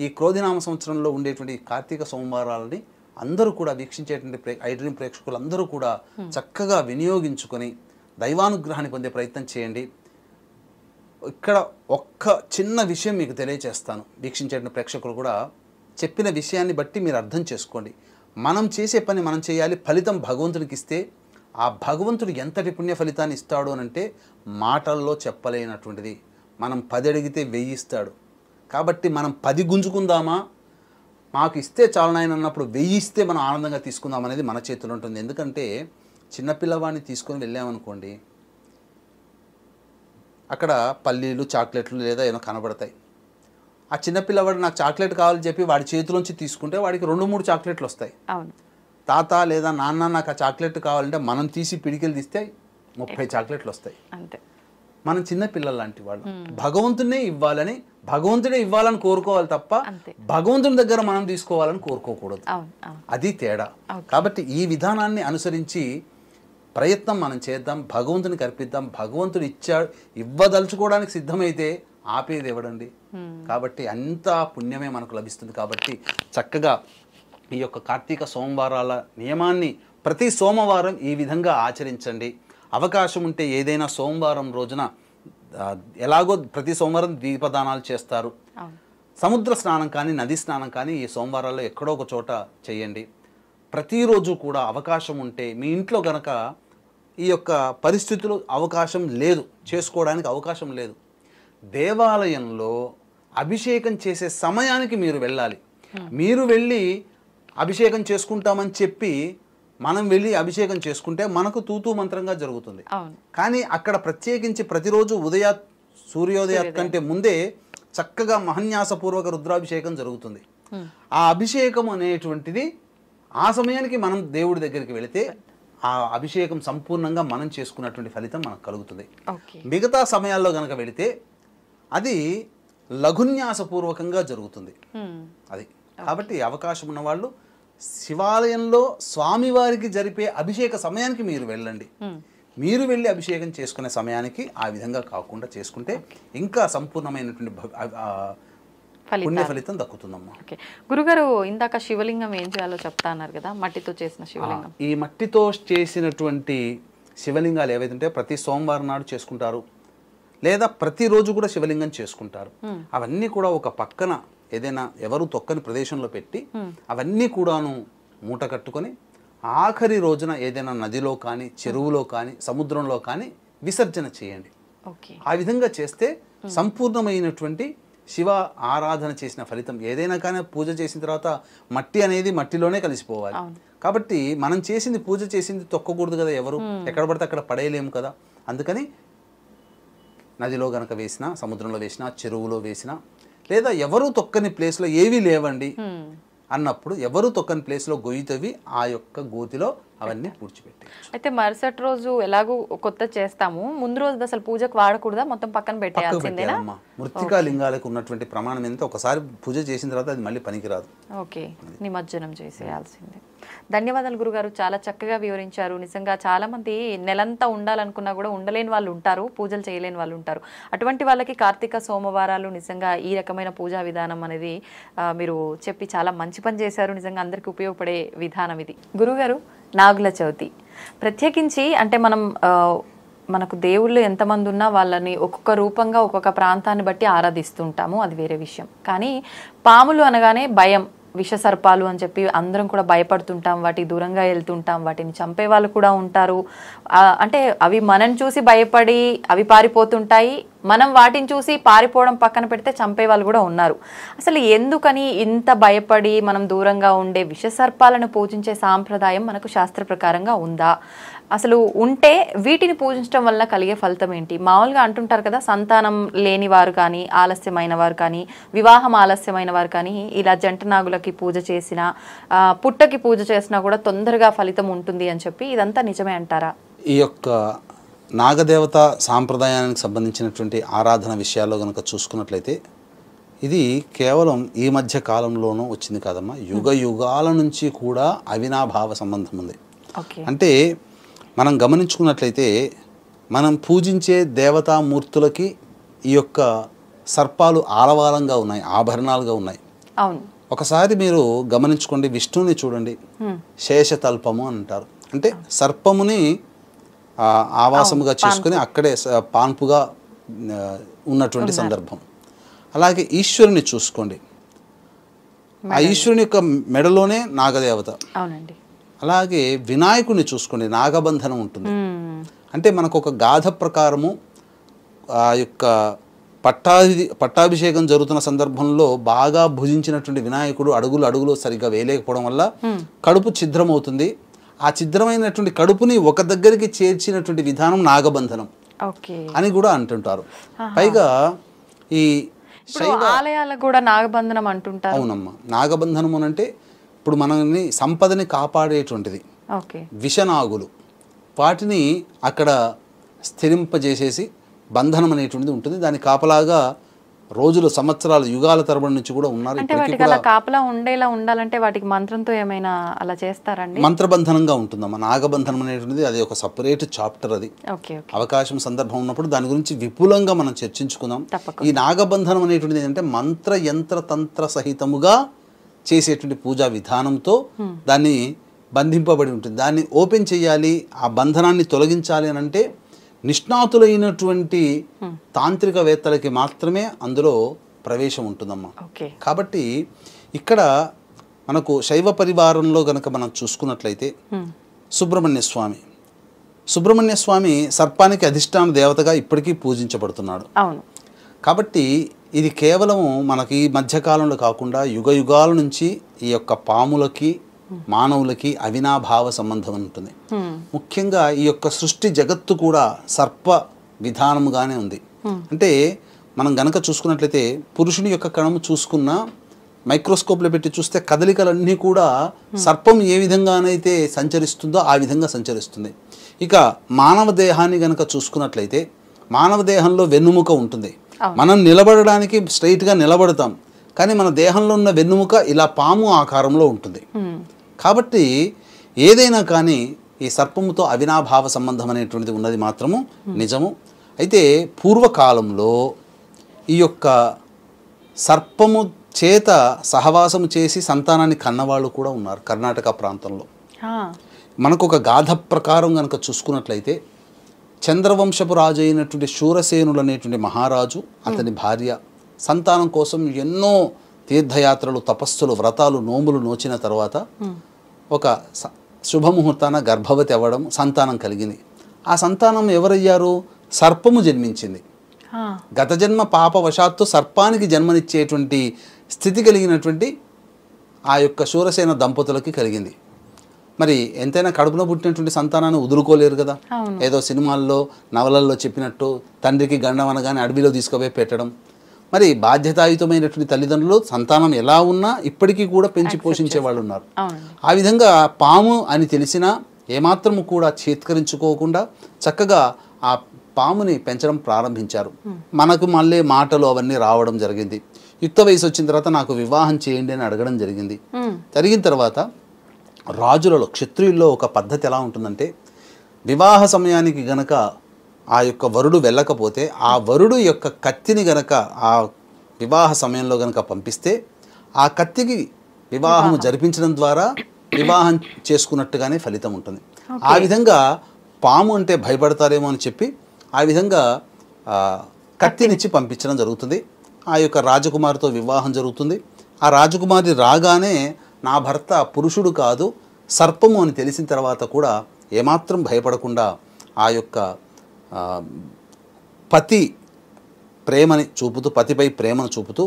ఈ క్రోధినామ సంవత్సరంలో ఉండేటువంటి కార్తీక సోమవారాలని అందరూ కూడా వీక్షించేటువంటి ఐడ్రీమ్ ప్రేక్షకులు అందరూ కూడా చక్కగా వినియోగించుకొని దైవానుగ్రహాన్ని పొందే ప్రయత్నం చేయండి. ఇక్కడ ఒక్క చిన్న విషయం మీకు తెలియచేస్తాను. వీక్షించేటువంటి ప్రేక్షకులు కూడా చెప్పిన విషయాన్ని బట్టి మీరు అర్థం చేసుకోండి. మనం చేసే పని మనం చేయాలి, ఫలితం భగవంతుడికి ఇస్తే ఆ భగవంతుడు ఎంతటి పుణ్య ఫలితాన్ని ఇస్తాడు అనంటే మాటల్లో చెప్పలేనటువంటిది. మనం 10 అడిగితే 1000 ఇస్తాడు. కాబట్టి మనం 10 గుంజుకుందామా, మాకు ఇస్తే చాలు నాయన అన్నప్పుడు 1000 ఇస్తే మనం ఆనందంగా తీసుకుందాం అనేది మన చేతిలో ఉంటుంది. ఎందుకంటే చిన్నపిల్లవాడిని తీసుకొని వెళ్ళామనుకోండి, అక్కడ పల్లీలు, చాక్లెట్లు లేదా ఏమైనా కనబడతాయి. ఆ చిన్నపిల్లవాడు నాకు చాక్లెట్ కావాలని చెప్పి వాడి చేతిలోంచి తీసుకుంటే వాడికి 2-3 చాక్లెట్లు వస్తాయి. అవును. తాత లేదా నాన్న నాకు ఆ చాక్లెట్ కావాలంటే మనం తీసి పిడికిలు తీస్తే 30 చాక్లెట్లు వస్తాయి. అంతే. మనం చిన్న పిల్లలు లాంటి వాళ్ళు. భగవంతుడే ఇవ్వాలని కోరుకోవాలి తప్ప భగవంతుని దగ్గర మనం తీసుకోవాలని కోరుకోకూడదు. అది తేడా. కాబట్టి ఈ విధానాన్ని అనుసరించి ప్రయత్నం మనం చేద్దాం, భగవంతునికి అర్పిద్దాం. భగవంతుడు ఇవ్వదలుచుకోవడానికి సిద్ధమైతే ఆపేది ఇవ్వడండి. కాబట్టి అంత పుణ్యమే మనకు లభిస్తుంది. కాబట్టి చక్కగా ఈ యొక్క కార్తీక సోమవారాల నియమాన్ని ప్రతి సోమవారం ఈ విధంగా ఆచరించండి. అవకాశం ఉంటే ఏదైనా సోమవారం రోజున, ఎలాగో ప్రతి సోమవారం దీపదానాలు చేస్తారు, సముద్ర స్నానం కానీ నది స్నానం కానీ ఈ సోమవారాల్లో ఎక్కడో ఒక చోట చేయండి. ప్రతిరోజు కూడా అవకాశం ఉంటే మీ ఇంట్లో గనక ఈ యొక్క పరిస్థితులు అవకాశం లేదు, చేసుకోవడానికి అవకాశం లేదు, దేవాలయంలో అభిషేకం చేసే సమయానికి మీరు వెళ్ళాలి. మీరు వెళ్ళి అభిషేకం చేసుకుంటామని చెప్పి మనం వెళ్ళి అభిషేకం చేసుకుంటే మనకు తూతూ మంత్రంగా జరుగుతుంది. కానీ అక్కడ ప్రత్యేకించి ప్రతిరోజు సూర్యోదయ కంటే ముందే చక్కగా మహన్యాసపూర్వక రుద్రాభిషేకం జరుగుతుంది. ఆ అభిషేకం అనేటువంటిది ఆ సమయానికి మనం దేవుడి దగ్గరికి వెళితే ఆ అభిషేకం సంపూర్ణంగా మనం చేసుకున్నటువంటి ఫలితం మనకు కలుగుతుంది. మిగతా సమయాల్లో గనక వెళితే అది లఘున్యాసపూర్వకంగా జరుగుతుంది. అది కాబట్టి అవకాశం ఉన్నవాళ్ళు శివాలయంలో స్వామివారికి జరిపే అభిషేక సమయానికి మీరు వెళ్ళండి. మీరు వెళ్ళి అభిషేకం చేసుకునే సమయానికి ఆ విధంగా కాకుండా చేసుకుంటే ఇంకా సంపూర్ణమైనటువంటి పుణ్య ఫలితం దక్కుతుందమ్మా. గురుగారు, ఇందాక శివలింగం ఏం చేయాలో చెప్తా అన్నారు కదా, మట్టితో చేసిన శివలింగం. ఈ మట్టితో చేసినటువంటి శివలింగాలు ఏవైతే ప్రతి సోమవారం నాడు చేసుకుంటారు, లేదా ప్రతిరోజు కూడా శివలింగం చేసుకుంటారు. అవన్నీ కూడా ఒక పక్కన ఏదైనా ఎవరు తొక్కని ప్రదేశంలో పెట్టి అవన్నీ కూడాను మూట కట్టుకొని ఆఖరి రోజున ఏదైనా నదిలో కానీ, చెరువులో కానీ, సముద్రంలో కానీ విసర్జన చేయండి. ఆ విధంగా చేస్తే సంపూర్ణమైనటువంటి శివ ఆరాధన చేసిన ఫలితం. ఏదైనా కానీ పూజ చేసిన తర్వాత మట్టి అనేది మట్టిలోనే కలిసిపోవాలి. కాబట్టి మనం చేసింది, పూజ చేసింది తొక్కకూడదు కదా, ఎవరు ఎక్కడ పడితే అక్కడ పడేయలేము కదా. అందుకని నదిలో గనక వేసినా, సముద్రంలో వేసినా, చెరువులో వేసినా, లేదా ఎవరు తొక్కని ప్లేస్లో ఏవీ లేవండి అన్నప్పుడు ఎవరు తొక్కని ప్లేస్లో గొయ్యి తవ్వి ఆ యొక్క గోతిలో అవన్నీ పూడ్చిపెట్టి. అయితే మరుసటి రోజు ఎలాగో కొత్త చేస్తాము, ముందు రోజు అసలు పూజకు వాడకూడదా, మొత్తం పక్కన పెట్టేయాల్సిందేనా? మృత్తికా లింగాలకు ఉన్నటువంటి ప్రమాణం ఎంత, ఒకసారి పూజ చేసిన తర్వాత అది మళ్ళీ పనికిరాదు. ఓకే, నిమజ్జనం చేసేయాల్సిందే. ధన్యవాదాలు గురుగారు, చాలా చక్కగా వివరించారు. నిజంగా చాలా మంది నెలంతా ఉండాలనుకున్నా కూడా ఉండలేని వాళ్ళు ఉంటారు, పూజలు చేయలేని వాళ్ళు ఉంటారు. అటువంటి వాళ్ళకి కార్తీక సోమవారాలు నిజంగా ఈ రకమైన పూజా విధానం అనేది మీరు చెప్పి చాలా మంచి పని చేశారు. నిజంగా అందరికీ ఉపయోగపడే విధానం ఇది. గురుగారు, నాగుల చవితి ప్రత్యేకించి అంటే మనకు దేవుళ్ళు ఎంతమంది ఉన్నా వాళ్ళని ఒక్కొక్క రూపంగా ఒక్కొక్క ప్రాంతాన్ని బట్టి ఆరాధిస్తుంటాము, అది వేరే విషయం. కానీ పాములు అనగానే భయం, విష సర్పాలు అని చెప్పి అందరం కూడా భయపడుతుంటాం, వాటికి దూరంగా వెళ్తుంటాం, వాటిని చంపే వాళ్ళు కూడా ఉంటారు. అంటే అవి మనం చూసి భయపడి అవి పారిపోతుంటాయి, మనం వాటిని చూసి పారిపోవడం పక్కన పెడితే చంపే వాళ్ళు కూడా ఉన్నారు. అసలు ఎందుకని ఇంత భయపడి మనం దూరంగా ఉండే విష సర్పాలను పూజించే సాంప్రదాయం మనకు శాస్త్ర ప్రకారంగా ఉందా? అసలు ఉంటే వీటిని పూజించడం వల్ల కలిగే ఫలితం ఏంటి? మామూలుగా అంటుంటారు కదా, సంతానం లేని వారు కానీ, ఆలస్యమైన వారు కానీ, వివాహం ఆలస్యమైన వారు కానీ ఇలా జంట నాగులకి పూజ చేసినా, పుట్టకి పూజ చేసినా కూడా తొందరగా ఫలితం ఉంటుంది అని చెప్పి, ఇదంతా నిజమే అంటారా? ఈ యొక్క నాగదేవత సాంప్రదాయానికి సంబంధించినటువంటి ఆరాధన విషయాల్లో కనుక చూసుకున్నట్లయితే ఇది కేవలం ఈ మధ్య కాలంలోనూ వచ్చింది కాదమ్మా, యుగ యుగాల నుంచి కూడా అవినాభావ సంబంధం ఉంది. అంటే మనం గమనించుకున్నట్లయితే మనం పూజించే దేవతామూర్తులకి ఈ యొక్క సర్పాలు ఆలవాలంగా ఉన్నాయి, ఆభరణాలుగా ఉన్నాయి. అవును, ఒకసారి మీరు గమనించుకోండి, విష్ణువుని చూడండి, శేషతల్పము అంటారు. అంటే సర్పముని ఆవాసముగా చేసుకుని అక్కడే పాన్పుగా ఉన్నటువంటి సందర్భం. అలాగే ఈశ్వరుని చూసుకోండి, ఆ ఈశ్వరుని యొక్క మెడలోనే నాగదేవత. అవునండి. అలాగే వినాయకుడిని చూసుకోండి, నాగబంధనం ఉంటుంది. అంటే మనకు ఒక గాథ ప్రకారము ఆ యొక్క పట్టాభిషేకం జరుగుతున్న సందర్భంలో బాగా భుజించినటువంటి వినాయకుడు అడుగులు సరిగ్గా వేయలేకపోవడం వల్ల కడుపు ఛిద్రమవుతుంది. ఆ ఛిద్రమైనటువంటి కడుపుని ఒక దగ్గరికి చేర్చినటువంటి విధానం నాగబంధనం అని కూడా అంటుంటారు. పైగా ఈ ఆలయాలకు కూడా నాగబంధనం అంటుంటారు. అవునమ్మా, నాగబంధనం అంటే ఇప్పుడు మనల్ని సంపదని కాపాడేటువంటిది విషనాగులు, వాటిని అక్కడ స్థిరింపజేసేసి బంధనం అనేటువంటిది ఉంటుంది. దాని కాపలాగా రోజులు, సంవత్సరాలు, యుగాల తరబడి నుంచి కూడా ఉన్నారు. కాపలా ఉండేలా ఉండాలంటే వాటికి మంత్రంతో ఏమైనా అలా చేస్తారండి? మంత్రబంధనంగా ఉంటుందమ్మా. నాగబంధనం అనేటువంటిది అది ఒక సపరేట్ చాప్టర్. అది అవకాశం, సందర్భం ఉన్నప్పుడు దాని గురించి విపులంగా మనం చర్చించుకుందాం. ఈ నాగబంధనం అనేటువంటిది ఏంటంటే మంత్ర యంత్ర తంత్ర సహితముగా చేసేటువంటి పూజా విధానంతో దాన్ని బంధింపబడి ఉంటుంది. దాన్ని ఓపెన్ చేయాలి, ఆ బంధనాన్ని తొలగించాలి అని అంటే నిష్ణాతులైనటువంటి తాంత్రికవేత్తలకి మాత్రమే అందులో ప్రవేశం ఉంటుందమ్మా. కాబట్టి ఇక్కడ మనకు శైవ పరివారంలో గనక మనం చూసుకున్నట్లయితే సుబ్రహ్మణ్య స్వామి సర్పానికి అధిష్టాన దేవతగా ఇప్పటికీ పూజించబడుతున్నాడు. కాబట్టి ఇది కేవలము మనకి ఈ మధ్యకాలంలో కాకుండా యుగ యుగాల నుంచి ఈ యొక్క పాములకి మానవులకి అవినాభావ సంబంధం ఉంటుంది. ముఖ్యంగా ఈ యొక్క సృష్టి జగత్తు కూడా సర్ప విధానముగానే ఉంది. అంటే మనం గనక చూసుకున్నట్లయితే పురుషుని యొక్క కణము చూసుకున్న మైక్రోస్కోప్లో పెట్టి చూస్తే కదలికలన్నీ కూడా సర్పం ఏ విధంగానైతే సంచరిస్తుందో ఆ విధంగా సంచరిస్తుంది. ఇక మానవ దేహాన్ని గనక చూసుకున్నట్లయితే మానవ దేహంలో వెన్నుముక ఉంటుంది. మనం నిలబడడానికి స్ట్రైట్గా నిలబడతాం, కానీ మన దేహంలో ఉన్న వెన్నుముక ఇలా పాము ఆకారంలో ఉంటుంది. కాబట్టి ఏదైనా కానీ ఈ సర్పముతో అవినాభావ సంబంధం అనేటువంటిది ఉన్నది మాత్రము నిజము. అయితే పూర్వకాలంలో ఈ యొక్క సర్పము చేత సహవాసము చేసి సంతానాన్ని కన్నవాళ్ళు కూడా ఉన్నారు కర్ణాటక ప్రాంతంలో. మనకు ఒక గాథ ప్రకారం కనుక చూసుకున్నట్లయితే చంద్రవంశపు రాజు అయినటువంటి శూరసేనుడు అనేటువంటి మహారాజు, అతని భార్య సంతానం కోసం ఎన్నో తీర్థయాత్రలు, తపస్సులు, వ్రతాలు, నోములు నోచిన తర్వాత ఒక శుభముహూర్తాన గర్భవతి అవ్వడం, సంతానం కలిగింది. ఆ సంతానం ఎవరయ్యారు? సర్పము జన్మించింది. గత జన్మ పాపవశాత్తు సర్పానికి జన్మనిచ్చేటువంటి స్థితి కలిగినటువంటి ఆ యొక్క శూరసేన దంపతులకి కలిగింది. మరి ఎంతైనా కడుపున పుట్టినటువంటి సంతానాన్ని వదులుకోలేరు కదా. ఏదో సినిమాల్లో, నవలల్లో చెప్పినట్టు తండ్రికి గండం అనగానే అడవిలో తీసుకుపోయి పెట్టడం. మరి బాధ్యతాయుతమైనటువంటి తల్లిదండ్రులు సంతానం ఎలా ఉన్నా ఇప్పటికీ కూడా పెంచి పోషించే వాళ్ళు ఉన్నారు. ఆ విధంగా పాము అని తెలిసినా ఏమాత్రము కూడా చేత్కరించుకోకుండా చక్కగా ఆ పాముని పెంచడం ప్రారంభించారు. మనకు మళ్ళీ మాటలు అవన్నీ రావడం జరిగింది. యుక్త వయసు వచ్చిన తర్వాత నాకు వివాహం చేయండి అని అడగడం జరిగింది. జరిగిన తర్వాత రాజులలో క్షత్రియుల్లో ఒక పద్ధతి ఎలా ఉంటుందంటే, వివాహ సమయానికి గనక ఆ యొక్క వరుడు వెళ్ళకపోతే ఆ వరుడు యొక్క కత్తిని గనక ఆ వివాహ సమయంలో గనక పంపిస్తే ఆ కత్తికి వివాహం జరిపించడం ద్వారా వివాహం చేసుకున్నట్టుగానే ఫలితం ఉంటుంది. ఆ విధంగా పాము అంటే భయపడతారేమో అని చెప్పి ఆ విధంగా కత్తినిచ్చి పంపించడం జరుగుతుంది. ఆ యొక్క రాజకుమారితో వివాహం జరుగుతుంది. ఆ రాజకుమారి రాగానే నా భర్త పురుషుడు కాదు సర్పము అని తెలిసిన తర్వాత కూడా ఏమాత్రం భయపడకుండా ఆ యొక్క పతి ప్రేమని చూపుతూ, పతిపై ప్రేమను చూపుతూ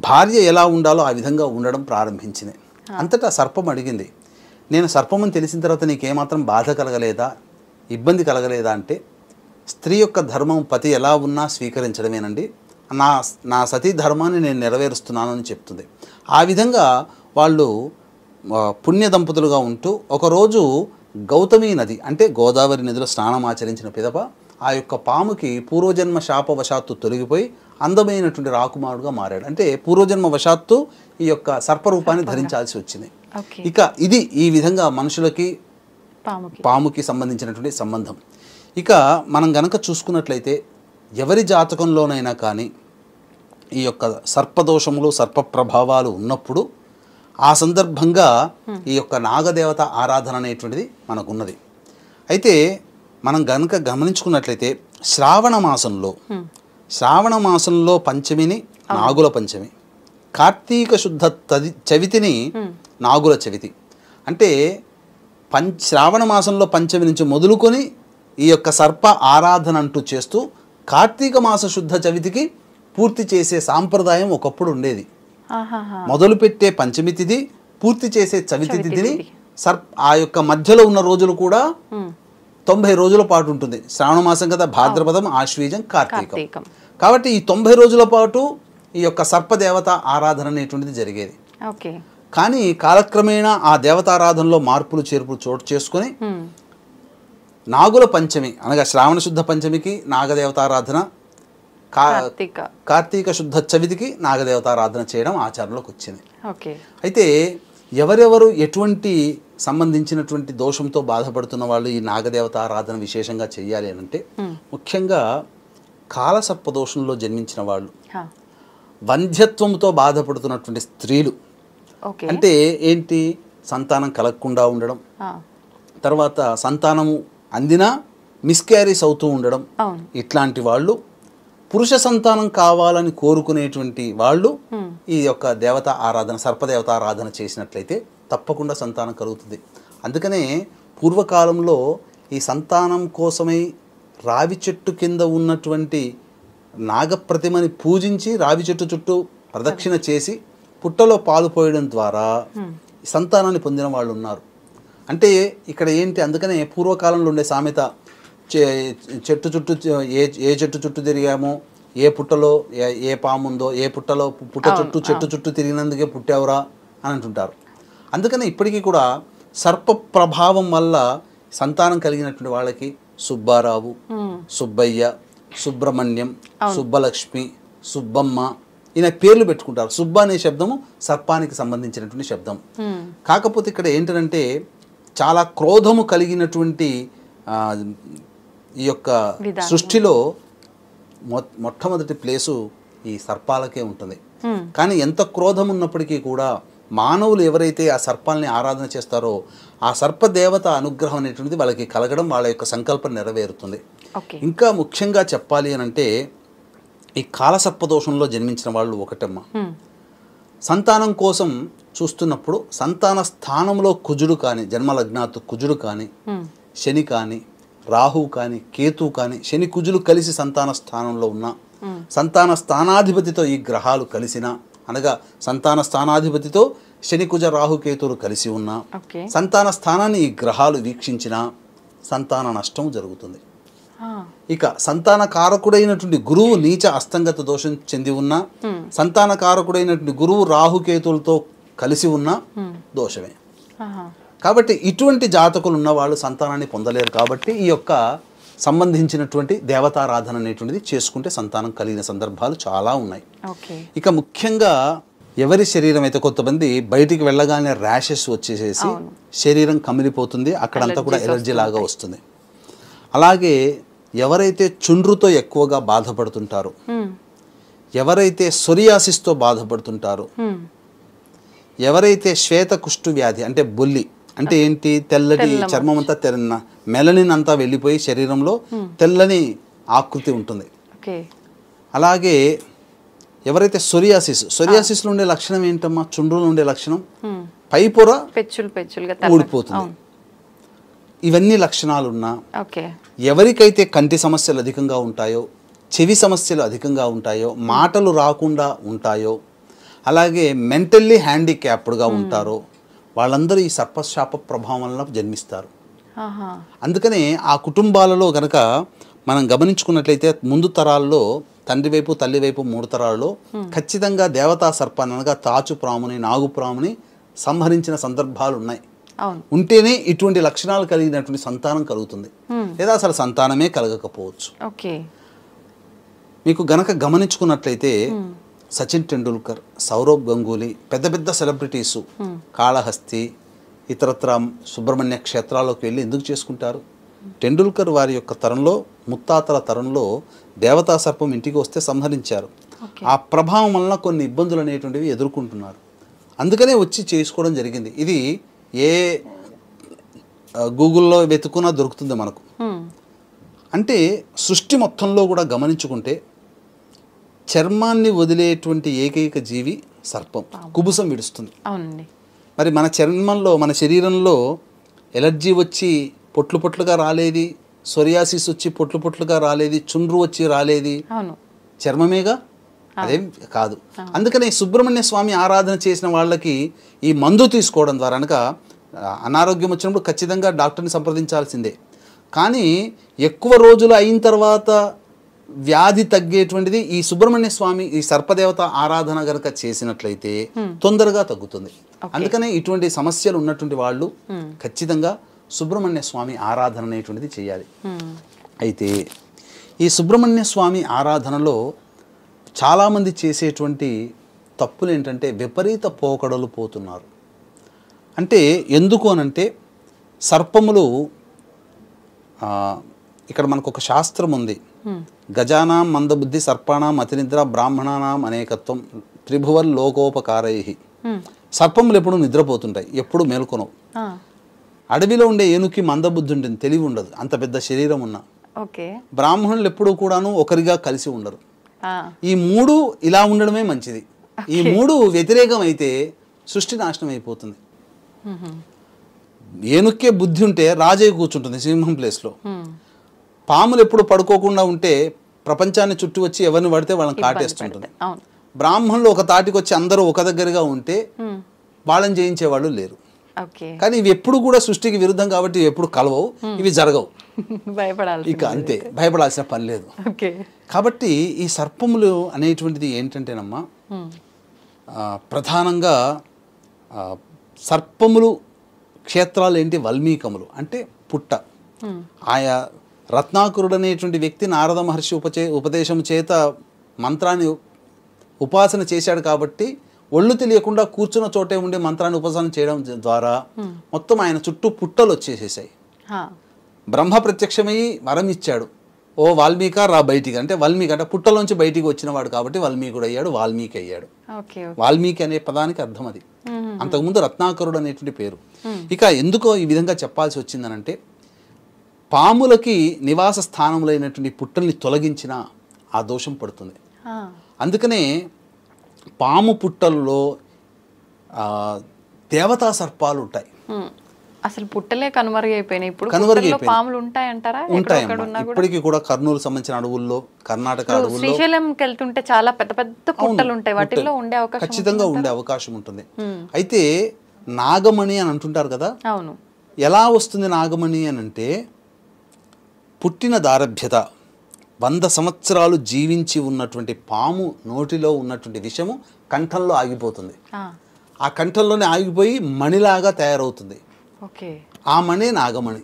భార్య ఎలా ఉండాలో ఆ విధంగా ఉండడం ప్రారంభించింది. అంతటా సర్పం అడిగింది, నేను సర్పమని తెలిసిన తర్వాత నీకేమాత్రం బాధ కలగలేదా, ఇబ్బంది కలగలేదా అంటే, స్త్రీ యొక్క ధర్మం పతి ఎలా ఉన్నా స్వీకరించడమేనండి, నా సతీ ధర్మాన్ని నేను నెరవేరుస్తున్నాను అని చెప్తుంది. ఆ విధంగా వాళ్ళు పుణ్య దంపతులుగా ఉంటూ ఒకరోజు గౌతమి నది అంటే గోదావరి నదిలో స్నానం ఆచరించిన పిదప ఆ యొక్క పాముకి పూర్వజన్మ శాపవశాత్తు తొలగిపోయి అందమైనటువంటి రాకుమారుడుగా మారాడు. అంటే పూర్వజన్మ వశాత్తు ఈ యొక్క సర్పరూపాన్ని ధరించాల్సి వచ్చింది. ఇక ఇది ఈ విధంగా మనుషులకి పాముకి సంబంధించినటువంటి సంబంధం. ఇక మనం గనక చూసుకున్నట్లయితే ఎవరి జాతకంలోనైనా కానీ ఈ యొక్క సర్పదోషములు సర్ప ప్రభావాలు ఉన్నప్పుడు ఆ సందర్భంగా ఈ యొక్క నాగదేవత ఆరాధన అనేటువంటిది మనకున్నది. అయితే మనం గనక గమనించుకున్నట్లయితే శ్రావణ మాసంలో పంచమిని నాగుల పంచమి, కార్తీక శుద్ధ చవితిని నాగుల చవితి. అంటే శ్రావణ మాసంలో పంచమి నుంచి మొదలుకొని ఈ యొక్క సర్ప ఆరాధన అంటూ చేస్తూ కార్తీక మాస శుద్ధ చవితికి పూర్తి చేసే సాంప్రదాయం ఒకప్పుడు ఉండేది. మొదలుపెట్టే పంచమి తిథి, పూర్తి చేసే చవితి తిథిని ఆ యొక్క మధ్యలో ఉన్న రోజులు కూడా 90 రోజుల పాటు ఉంటుంది. శ్రావణ మాసం కదా, భాద్రపదం, ఆశ్వీజం, కార్తీకం. కాబట్టి ఈ 90 రోజుల పాటు ఈ యొక్క సర్పదేవత ఆరాధన అనేటువంటిది జరిగేది. కానీ కాలక్రమేణా ఆ దేవతారాధనలో మార్పులు చేర్పులు చోటు చేసుకొని నాగుల పంచమి అనగా శ్రావణ శుద్ధ పంచమికి నాగదేవతారాధన, కార్తీక శుద్ధ చవితికి నాగదేవతారాధన చేయడం ఆచారంలోకి వచ్చింది. అయితే ఎవరెవరు ఎటువంటి సంబంధించినటువంటి దోషంతో బాధపడుతున్న వాళ్ళు ఈ నాగదేవతారాధన విశేషంగా చేయాలి అని అంటే, ముఖ్యంగా కాలసర్ప దోషంలో జన్మించిన వాళ్ళు, వంధ్యత్వంతో బాధపడుతున్నటువంటి స్త్రీలు, అంటే ఏంటి, సంతానం కలగకుండా ఉండడం, తర్వాత సంతానము అందినా మిస్క్యారీస్ అవుతూ ఉండడం, ఇట్లాంటి వాళ్ళు, పురుష సంతానం కావాలని కోరుకునేటువంటి వాళ్ళు ఈ యొక్క దేవత ఆరాధన, సర్పదేవత ఆరాధన చేసినట్లయితే తప్పకుండా సంతానం కలుగుతుంది. అందుకనే పూర్వకాలంలో ఈ సంతానం కోసమై రావి చెట్టు కింద ఉన్నటువంటి నాగప్రతిమని పూజించి రావి చెట్టు చుట్టూ ప్రదక్షిణ చేసి పుట్టలో పాలు పోయడం ద్వారా సంతానాన్ని పొందిన వాళ్ళు ఉన్నారు. అంటే ఇక్కడ ఏంటి, అందుకనే పూర్వకాలంలో ఉండే సామెత, చెట్టు చుట్టూ ఏ చెట్టు చుట్టూ తిరిగామో, ఏ పుట్టలో ఏ పాము ఉందో, ఏ పుట్టలో పుట్ట చుట్టూ చెట్టు చుట్టూ తిరిగినందుకే పుట్టావురా అని అంటుంటారు. అందుకని ఇప్పటికీ కూడా సర్ప ప్రభావం వల్ల సంతానం కలిగినటువంటి వాళ్ళకి సుబ్బారావు, సుబ్బయ్య, సుబ్రహ్మణ్యం, సుబ్బలక్ష్మి, సుబ్బమ్మ ఈయన పేర్లు పెట్టుకుంటారు. సుబ్బ అనే శబ్దము సర్పానికి సంబంధించినటువంటి శబ్దం. కాకపోతే ఇక్కడ ఏంటంటే చాలా క్రోధము కలిగినటువంటి ఈ యొక్క సృష్టిలో మొట్టమొదటి ప్లేసు ఈ సర్పాలకే ఉంటుంది. కానీ ఎంత క్రోధం ఉన్నప్పటికీ కూడా మానవులు ఎవరైతే ఆ సర్పాలని ఆరాధన చేస్తారో ఆ సర్పదేవత అనుగ్రహం అనేటువంటిది వాళ్ళకి కలగడం, వాళ్ళ యొక్క సంకల్పం నెరవేరుతుంది. ఇంకా ముఖ్యంగా చెప్పాలి అని అంటే, ఈ కాలసర్పదోషంలో జన్మించిన వాళ్ళు ఒకటమ్మ, సంతానం కోసం చూస్తున్నప్పుడు సంతాన స్థానంలో కుజుడు కానీ, జన్మలగ్నాతు కుజుడు కానీ, శని కానీ, రాహు కానీ, కేతు కానీ, శని కుజులు కలిసి సంతాన స్థానంలో ఉన్న, సంతాన స్థానాధిపతితో ఈ గ్రహాలు కలిసిన, అనగా సంతాన స్థానాధిపతితో శని కుజ రాహుకేతువులు కలిసి ఉన్న, సంతాన స్థానాన్ని ఈ గ్రహాలు వీక్షించిన సంతాన నష్టం జరుగుతుంది. ఇక సంతాన కారకుడైనటువంటి గురువు నీచ అస్తంగత దోషం చెంది ఉన్న, సంతాన కారకుడైనటువంటి గురువు రాహుకేతువులతో కలిసి ఉన్న దోషమే. కాబట్టి ఇటువంటి జాతకులు ఉన్నవాళ్ళు సంతానాన్ని పొందలేరు. కాబట్టి ఈ యొక్క సంబంధించినటువంటి దేవతారాధన అనేటువంటిది చేసుకుంటే సంతానం కలిగిన సందర్భాలు చాలా ఉన్నాయి. ఇక ముఖ్యంగా ఎవరి శరీరం అయితే కొంతమంది బయటికి వెళ్ళగానే ర్యాషెస్ వచ్చేసేసి శరీరం కమిలిపోతుంది, అక్కడంతా కూడా ఎలర్జీ లాగా వస్తుంది. అలాగే ఎవరైతే చుండ్రుతో ఎక్కువగా బాధపడుతుంటారో, ఎవరైతే సొరియాసిస్తో బాధపడుతుంటారో, ఎవరైతే శ్వేత కుష్టు వ్యాధి అంటే బొల్లి అంటే ఏంటి, తెల్లటి చర్మం అంతా మెలనిన్ అంతా వెళ్ళిపోయి శరీరంలో తెల్లని ఆకృతి ఉంటుంది. అలాగే ఎవరైతే సొరియాసిస్లో ఉండే లక్షణం ఏంటమ్మా, చుండ్రులో ఉండే లక్షణం పైపొర ఊడిపోతుంది. ఇవన్నీ లక్షణాలున్నా ఎవరికైతే కంటి సమస్యలు అధికంగా ఉంటాయో, చెవి సమస్యలు అధికంగా ఉంటాయో, మాటలు రాకుండా ఉంటాయో, అలాగే మెంటల్లీ హ్యాండిక్యాప్డ్గా ఉంటారో వాళ్ళందరూ ఈ సర్పశాప ప్రభావం వలన జన్మిస్తారు. అందుకనే ఆ కుటుంబాలలో గనక మనం గమనించుకున్నట్లయితే ముందు తరాల్లో తండ్రి వైపు తల్లి వైపు 3 తరాల్లో ఖచ్చితంగా దేవతా సర్పాన్ని అనగా తాచుప్రాముని నాగుప్రాముని సంహరించిన సందర్భాలు ఉన్నాయి. ఉంటేనే ఇటువంటి లక్షణాలు కలిగినటువంటి సంతానం కలుగుతుంది, లేదా అసలు సంతానమే కలగకపోవచ్చు. మీకు గనక గమనించుకున్నట్లయితే సచిన్ టెండూల్కర్, సౌరవ్ గంగూలీ, పెద్ద పెద్ద సెలబ్రిటీసు కాళహస్తి ఇతరత్ర సుబ్రహ్మణ్య క్షేత్రాల్లోకి వెళ్ళి ఎందుకు చేసుకుంటారు? టెండూల్కర్ వారి యొక్క తరంలో, ముత్తాతల తరంలో దేవతా సర్పం ఇంటికి వస్తే సంహరించారు. ఆ ప్రభావం వలన కొన్ని ఇబ్బందులు అనేటువంటివి ఎదుర్కొంటున్నారు. అందుకనే వచ్చి చేసుకోవడం జరిగింది. ఇది ఏ గూగుల్లో వెతుకున్నా దొరుకుతుంది మనకు. అంటే సృష్టి మొత్తంలో కూడా గమనించుకుంటే చర్మాన్ని వదిలేటువంటి ఏకైక జీవి సర్పం, కుబుసం విడుస్తుంది. మరి మన చర్మంలో, మన శరీరంలో ఎలర్జీ వచ్చి పొట్లు పొట్లుగా రాలేది, సొరియాసిస్ వచ్చి పొట్లు పొట్లుగా రాలేది, చుండ్రు వచ్చి రాలేది చర్మమేగా, అదేం కాదు. అందుకనే సుబ్రహ్మణ్య స్వామి ఆరాధన చేసిన వాళ్ళకి ఈ మందు తీసుకోవడం ద్వారా కనుక అనారోగ్యం వచ్చినప్పుడు ఖచ్చితంగా డాక్టర్ని సంప్రదించాల్సిందే. కానీ ఎక్కువ రోజులు అయిన తర్వాత వ్యాధి తగ్గేటువంటిది ఈ సుబ్రహ్మణ్య స్వామి, ఈ సర్పదేవత ఆరాధన గనక చేసినట్లయితే తొందరగా తగ్గుతుంది. అందుకనే ఇటువంటి సమస్యలు ఉన్నటువంటి వాళ్ళు ఖచ్చితంగా సుబ్రహ్మణ్య స్వామి ఆరాధన అనేటువంటిది చేయాలి. అయితే ఈ సుబ్రహ్మణ్య స్వామి ఆరాధనలో చాలామంది చేసేటువంటి తప్పులు ఏంటంటే విపరీత పోకడలు పోతున్నారు. అంటే ఎందుకు అనంటే సర్పములు, ఇక్కడ మనకు ఒక శాస్త్రం ఉంది, గజానాం మందబుద్ధి సర్పాణం అతినిద్ర బ్రాహ్మణానాం అనేకత్వం త్రిభువన్ లోకోపకారై. సర్పములు ఎప్పుడు నిద్రపోతుంటాయి, ఎప్పుడు మేల్కొనవు. అడవిలో ఉండే ఏనుకి మందబుద్ధి ఉంటుంది, తెలివి ఉండదు, అంత పెద్ద శరీరం ఉన్న. బ్రాహ్మణులు ఎప్పుడూ కూడాను ఒకరిగా కలిసి ఉండరు. ఈ 3 ఇలా ఉండడమే మంచిది. ఈ 3 వ్యతిరేకం అయితే సృష్టి నాశనం అయిపోతుంది. ఏనుక్కే బుద్ధి ఉంటే రాజయ్య కూర్చుంటుంది సింహం ప్లేస్లో. పాములు ఎప్పుడు పడుకోకుండా ఉంటే ప్రపంచాన్ని చుట్టూ వచ్చి ఎవరిని పడితే వాళ్ళని కాటేస్తుంటుంది. బ్రాహ్మణులు ఒక తాటికి వచ్చి అందరూ ఒక దగ్గరగా ఉంటే వాళ్ళని జయించేవాళ్ళు లేరు. కానీ ఇవి ఎప్పుడు కూడా సృష్టికి విరుద్ధం కాబట్టి ఇవి ఎప్పుడు కలవవు, ఇవి జరగవు. ఇక అంతే, భయపడాల్సిన పని లేదు. కాబట్టి ఈ సర్పములు అనేటువంటిది ఏంటంటేనమ్మా, ప్రధానంగా సర్పములు క్షేత్రాలు ఏంటి, వల్మీకములు అంటే పుట్ట. ఆయా రత్నాకరుడు అనేటువంటి వ్యక్తి నారద మహర్షి ఉపదేశం చేత మంత్రాన్ని ఉపాసన చేశాడు కాబట్టి ఒళ్ళు తెలియకుండా కూర్చున్న చోటే ఉండే మంత్రాన్ని ఉపాసన చేయడం ద్వారా మొత్తం ఆయన చుట్టూ పుట్టలు వచ్చేసేసాయి. బ్రహ్మ ప్రత్యక్షమయ్యి వరం ఇచ్చాడు, ఓ వాల్మీక రా బయటికి, అంటే వాల్మీకి అంటే పుట్టలోంచి బయటికి వచ్చిన వాడు కాబట్టి వాల్మీకుడు అయ్యాడు, వాల్మీకి అయ్యాడు. వాల్మీకి అనే పదానికి అర్థం అది. అంతకుముందు రత్నాకరుడు అనేటువంటి పేరు. ఇక ఎందుకో ఈ విధంగా చెప్పాల్సి వచ్చిందనంటే, పాములకి నివాస స్థానములైనటువంటి పుట్టల్ని తొలగించిన ఆ దోషం పడుతుంది. అందుకనే పాము పుట్టల్లో దేవతా సర్పాలు ఉంటాయి. అసలు పుట్టలే కనుమరుగైపోయినాయి. ఇప్పుడు పాములు ఉంటాయంటారా? ఉంటాయమ్మా, ఇప్పటికీ కూడా కర్నూలు సంబంధించిన అడవుల్లో, కర్ణాటక అడవుల్లో, శ్రీశైలంకి వెళ్తుంటే చాలా పెద్ద పెద్ద పుట్టలు ఉంటాయి, వాటిల్లో ఉండే అవకాశం ఖచ్చితంగా ఉండే అవకాశం ఉంటుంది. అయితే నాగమణి అని అంటుంటారు కదా, అవును. ఎలా వస్తుంది నాగమణి అని అంటే, పుట్టిన దారభ్యత 100 సంవత్సరాలు జీవించి ఉన్నటువంటి పాము నోటిలో ఉన్నటువంటి విషము కంఠంలో ఆగిపోతుంది. ఆ కంఠంలోనే ఆగిపోయి మణిలాగా తయారవుతుంది. ఓకే. ఆ మణే నాగమణి.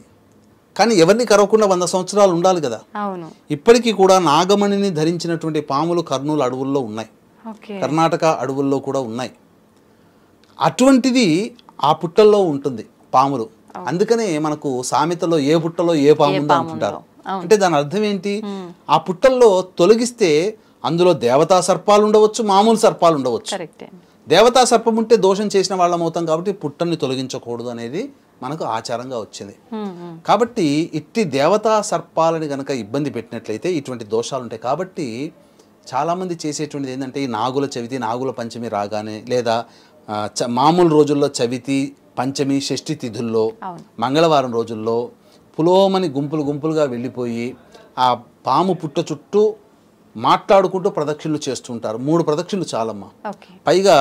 కానీ ఎవరిని కరవకుండా 100 సంవత్సరాలు ఉండాలి కదా. అవును. ఇప్పటికీ కూడా నాగమణిని ధరించినటువంటి పాములు కర్నూలు అడవుల్లో ఉన్నాయి, ఓకే. కర్ణాటక అడవుల్లో కూడా ఉన్నాయి. అటువంటిది ఆ పుట్టల్లో ఉంటుంది పాములు. అందుకనే మనకు సామెతలో ఏ పుట్టలో ఏ పాము ఉందో అంటుంటారు. అంటే దాని అర్థం ఏంటి? ఆ పుట్టల్లో తొలగిస్తే అందులో దేవతా సర్పాలు ఉండవచ్చు, మామూలు సర్పాలు ఉండవచ్చు. దేవతా సర్పం ఉంటే దోషం చేసిన వాళ్ళం అవుతాం కాబట్టి పుట్టని తొలగించకూడదు అనేది మనకు ఆచారంగా వచ్చింది. కాబట్టి ఇట్టి దేవతా సర్పాలని గనక ఇబ్బంది పెట్టినట్లయితే ఇటువంటి దోషాలు ఉంటాయి. కాబట్టి చాలామంది చేసేటువంటిది ఏంటంటే ఈ నాగుల చవితి, నాగుల పంచమి రాగానే లేదా మామూలు రోజుల్లో చవితి, పంచమి, షష్ఠి తిథుల్లో, మంగళవారం రోజుల్లో పులోమని గుంపులుగా వెళ్ళిపోయి ఆ పాము పుట్ట చుట్టూ మాట్లాడుకుంటూ ప్రదక్షిణలు చేస్తుంటారు. 3 ప్రదక్షిణలు చాలమ్మా. పైగా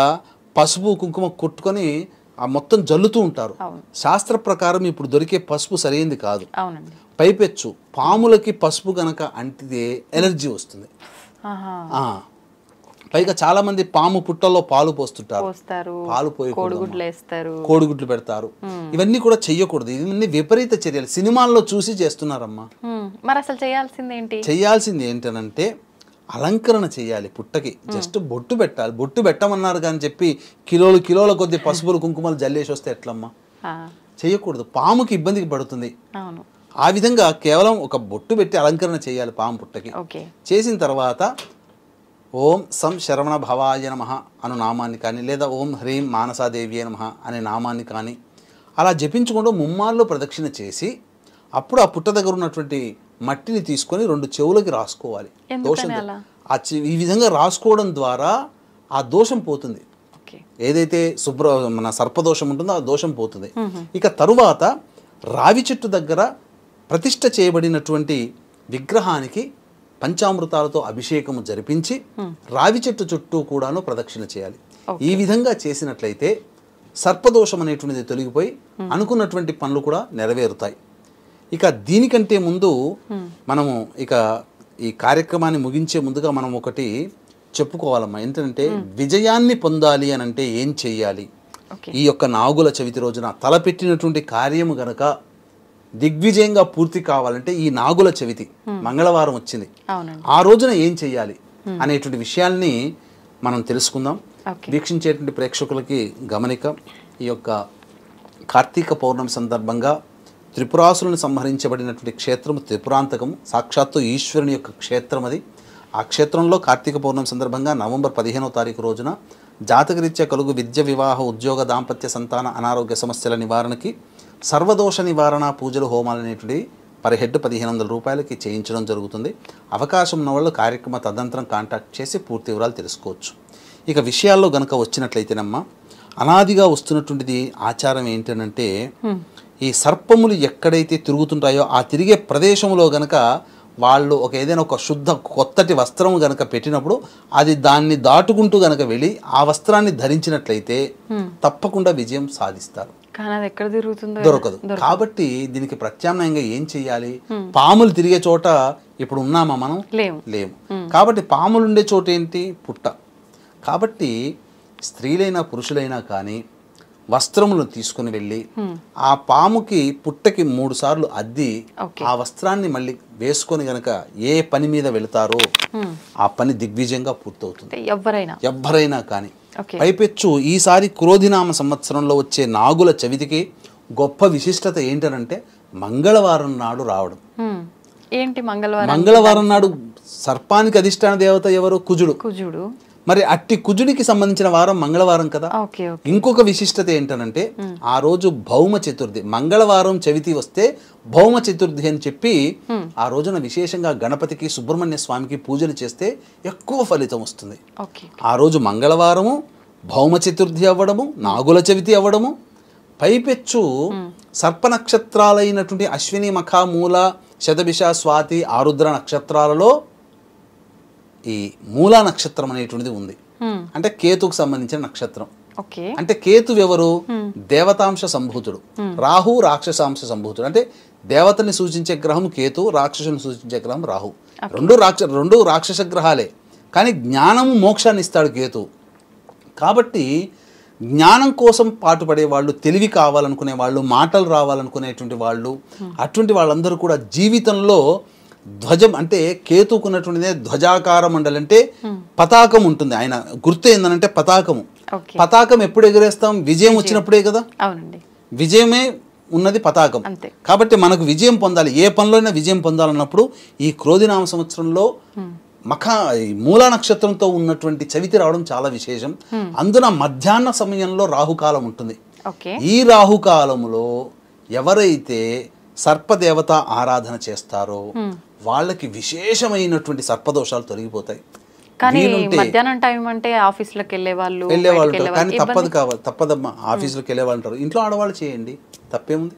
పసుపు కుంకుమ కొట్టుకొని ఆ మొత్తం జల్లుతూ ఉంటారు. శాస్త్ర ప్రకారం ఇప్పుడు దొరికే పసుపు సరైనది కాదు. పైపెచ్చు పాములకి పసుపు గనక అంటితే ఎలర్జీ వస్తుంది. పైగా చాలా మంది పాము పుట్టల్లో పాలు పోస్తుంటారు, పాలు పోయి కోడిగుడ్లు పెడతారు. ఇవన్నీ కూడా చెయ్యకూడదు. ఇవన్నీ విపరీత చర్యలు సినిమాల్లో చూసి చేస్తున్నారమ్మా. మరి అసలు చేయాల్సింది ఏంటనంటే అలంకరణ చేయాలి. పుట్టకి జస్ట్ బొట్టు పెట్టాలి. బొట్టు పెట్టమన్నారు కానీ చెప్పి కిలోల కొద్ది పసుపులు కుంకుమలు జల్లేసి వస్తే ఎట్లమ్మా? చేయకూడదు. పాముకి ఇబ్బందికి పడుతుంది. ఆ విధంగా కేవలం ఒక బొట్టు పెట్టి అలంకరణ చేయాలి పాము పుట్టకి. చేసిన తర్వాత ఓం సం శరవణ భవాయ నమః అను నామాన్ని కానీ లేదా ఓం హ్రీం మానసాదేవి నమః అనే నామాన్ని కానీ అలా జపించుకుంటూ ముమ్మాల్లో ప్రదక్షిణ చేసి అప్పుడు ఆ పుట్ట దగ్గర ఉన్నటువంటి మట్టిని తీసుకొని 2 చెవులకి రాసుకోవాలి. దోషం ఈ విధంగా రాసుకోవడం ద్వారా ఆ దోషం పోతుంది. ఏదైతే మన సర్పదోషం ఉంటుందో ఆ దోషం పోతుంది. ఇక తరువాత రావి చెట్టు దగ్గర ప్రతిష్ఠ చేయబడినటువంటి విగ్రహానికి పంచామృతాలతో అభిషేకము జరిపించి రావి చెట్టు చుట్టూ కూడాను ప్రదక్షిణ చేయాలి. ఈ విధంగా చేసినట్లయితే సర్పదోషం అనేటువంటిది తొలగిపోయి అనుకున్నటువంటి పనులు కూడా నెరవేరుతాయి. ఇక దీనికంటే ముందు మనము ఈ కార్యక్రమాన్ని ముగించే ముందుగా మనం ఒకటి చెప్పుకోవాలమ్మా. ఏంటంటే విజయాన్ని పొందాలి అని అంటే ఏం చెయ్యాలి? ఈ యొక్క నాగుల చవితి రోజున తలపెట్టినటువంటి కార్యము గనక దిగ్విజయంగా పూర్తి కావాలంటే ఈ నాగుల చవితి మంగళవారం వచ్చింది, ఆ రోజున ఏం చెయ్యాలి అనేటువంటి విషయాల్ని మనం తెలుసుకుందాం. వీక్షించేటువంటి ప్రేక్షకులకి గమనిక, ఈ యొక్క కార్తీక పౌర్ణమి సందర్భంగా త్రిపురాసులను సంహరించబడినటువంటి క్షేత్రము త్రిపురాంతకము, సాక్షాత్తు ఈశ్వరుని యొక్క క్షేత్రం అది. ఆ క్షేత్రంలో కార్తీక పౌర్ణమి సందర్భంగా నవంబర్ 15వ తారీఖు రోజున జాతకరీత్యా కలుగు విద్య, వివాహ, ఉద్యోగ, దాంపత్య, సంతాన, అనారోగ్య సమస్యల నివారణకి సర్వదోష నివారణ పూజలు, హోమాలు అనేటువంటి పర్ హెడ్ 1500 రూపాయలకి చేయించడం జరుగుతుంది. అవకాశం ఉన్న వాళ్ళు కార్యక్రమ తదనంతరం కాంటాక్ట్ చేసి పూర్తి వివరాలు తెలుసుకోవచ్చు. ఇక విషయాల్లో గనక వచ్చినట్లయితేనమ్మా, అనాదిగా వస్తున్నటువంటిది ఆచారం ఏంటనంటే ఈ సర్పములు ఎక్కడైతే తిరుగుతుంటాయో ఆ తిరిగే ప్రదేశంలో గనక వాళ్ళు ఏదైనా ఒక శుద్ధ కొత్తటి వస్త్రం గనక పెట్టినప్పుడు అది దాన్ని దాటుకుంటూ గనక వెళ్ళి ఆ వస్త్రాన్ని ధరించినట్లయితే తప్పకుండా విజయం సాధిస్తారు. దొరకదు. కాబట్టి దీనికి ప్రత్యామ్నాయంగా ఏం చెయ్యాలి? పాములు తిరిగే చోట ఇప్పుడు ఉన్నామా మనం? లేము. కాబట్టి పాములు ఉండే చోట ఏంటి? పుట్ట. కాబట్టి స్త్రీలైనా పురుషులైనా కానీ వస్త్రములను తీసుకుని వెళ్ళి ఆ పాముకి పుట్టకి 3 సార్లు అద్ది ఆ వస్త్రాన్ని మళ్ళీ వేసుకొని గనక ఏ పని మీద వెళతారో ఆ పని దిగ్విజయంగా పూర్తవుతుంది. ఎవ్వరైనా కానీ. పైపెచ్చు ఈసారి క్రోధినామ సంవత్సరంలో వచ్చే నాగుల చవితికి గొప్ప విశిష్టత ఏంటనంటే మంగళవారం నాడు రావడం. మంగళవారం నాడు సర్పానికి అధిష్టాన దేవత ఎవరు? కుజుడు. మరి అట్టి కుజుడికి సంబంధించిన వారం మంగళవారం కదా. ఇంకొక విశిష్టత ఏంటనంటే ఆ రోజు భౌమ చతుర్థి. మంగళవారం చవితి వస్తే భౌమ చతుర్థి అని చెప్పి ఆ రోజున విశేషంగా గణపతికి, సుబ్రహ్మణ్య స్వామికి పూజలు చేస్తే ఎక్కువ ఫలితం వస్తుంది. ఆ రోజు మంగళవారము, భౌమ చతుర్థి అవ్వడము, నాగుల చవితి అవ్వడము, పైపెచ్చు సర్ప నక్షత్రాలైనటువంటి అశ్విని, మఖ, మూల, శతభిష, స్వాతి, ఆరుద్ర నక్షత్రాలలో ఈ మూలా నక్షత్రం అనేటువంటిది ఉంది. అంటే కేతుకు సంబంధించిన నక్షత్రం. అంటే కేతు ఎవరు? దేవతాంశ సంభూతుడు. రాహు రాక్షసాంశ సంభూతుడు. అంటే దేవతని సూచించే గ్రహం కేతు, రాక్షసుని సూచించే గ్రహం రాహు. రెండు రాక్షస గ్రహాలే, కానీ జ్ఞానము, మోక్షాన్ని ఇస్తాడు కేతు. కాబట్టి జ్ఞానం కోసం పాటుపడే వాళ్ళు, తెలివి కావాలనుకునే వాళ్ళు, మాటలు రావాలనుకునేటువంటి వాళ్ళు, అటువంటి వాళ్ళందరూ కూడా జీవితంలో ధ్వజం అంటే కేతుకున్నటువంటిదే ధ్వజాకార మండలి అంటే పతాకం ఉంటుంది. ఆయన గుర్తు ఏందనంటే పతాకము. పతాకం ఎప్పుడు ఎగరేస్తాం? విజయం వచ్చినప్పుడే కదా. అవునండి, విజయమే ఉన్నది పతాకం. కాబట్టి మనకు విజయం పొందాలి, ఏ పనిలోనైనా విజయం పొందాలన్నప్పుడు ఈ క్రోధినామ సంవత్సరంలో మూలా నక్షత్రంతో ఉన్నటువంటి చవితి రావడం చాలా విశేషం. అందున మధ్యాహ్న సమయంలో రాహుకాలం ఉంటుంది. ఈ రాహుకాలములో ఎవరైతే సర్పదేవత ఆరాధన చేస్తారో వాళ్ళకి విశేషమైనటువంటి సర్పదోషాలు తొలగిపోతాయి. కానీ మధ్యాహ్నం టైం అంటే ఆఫీసులకు వెళ్ళే వాళ్ళు కానీ తప్పదమ్మా, ఆఫీసులకు వెళ్ళే వాళ్ళు అంటారు. ఇంట్లో ఆడవాళ్ళు చేయండి, తప్పేముంది.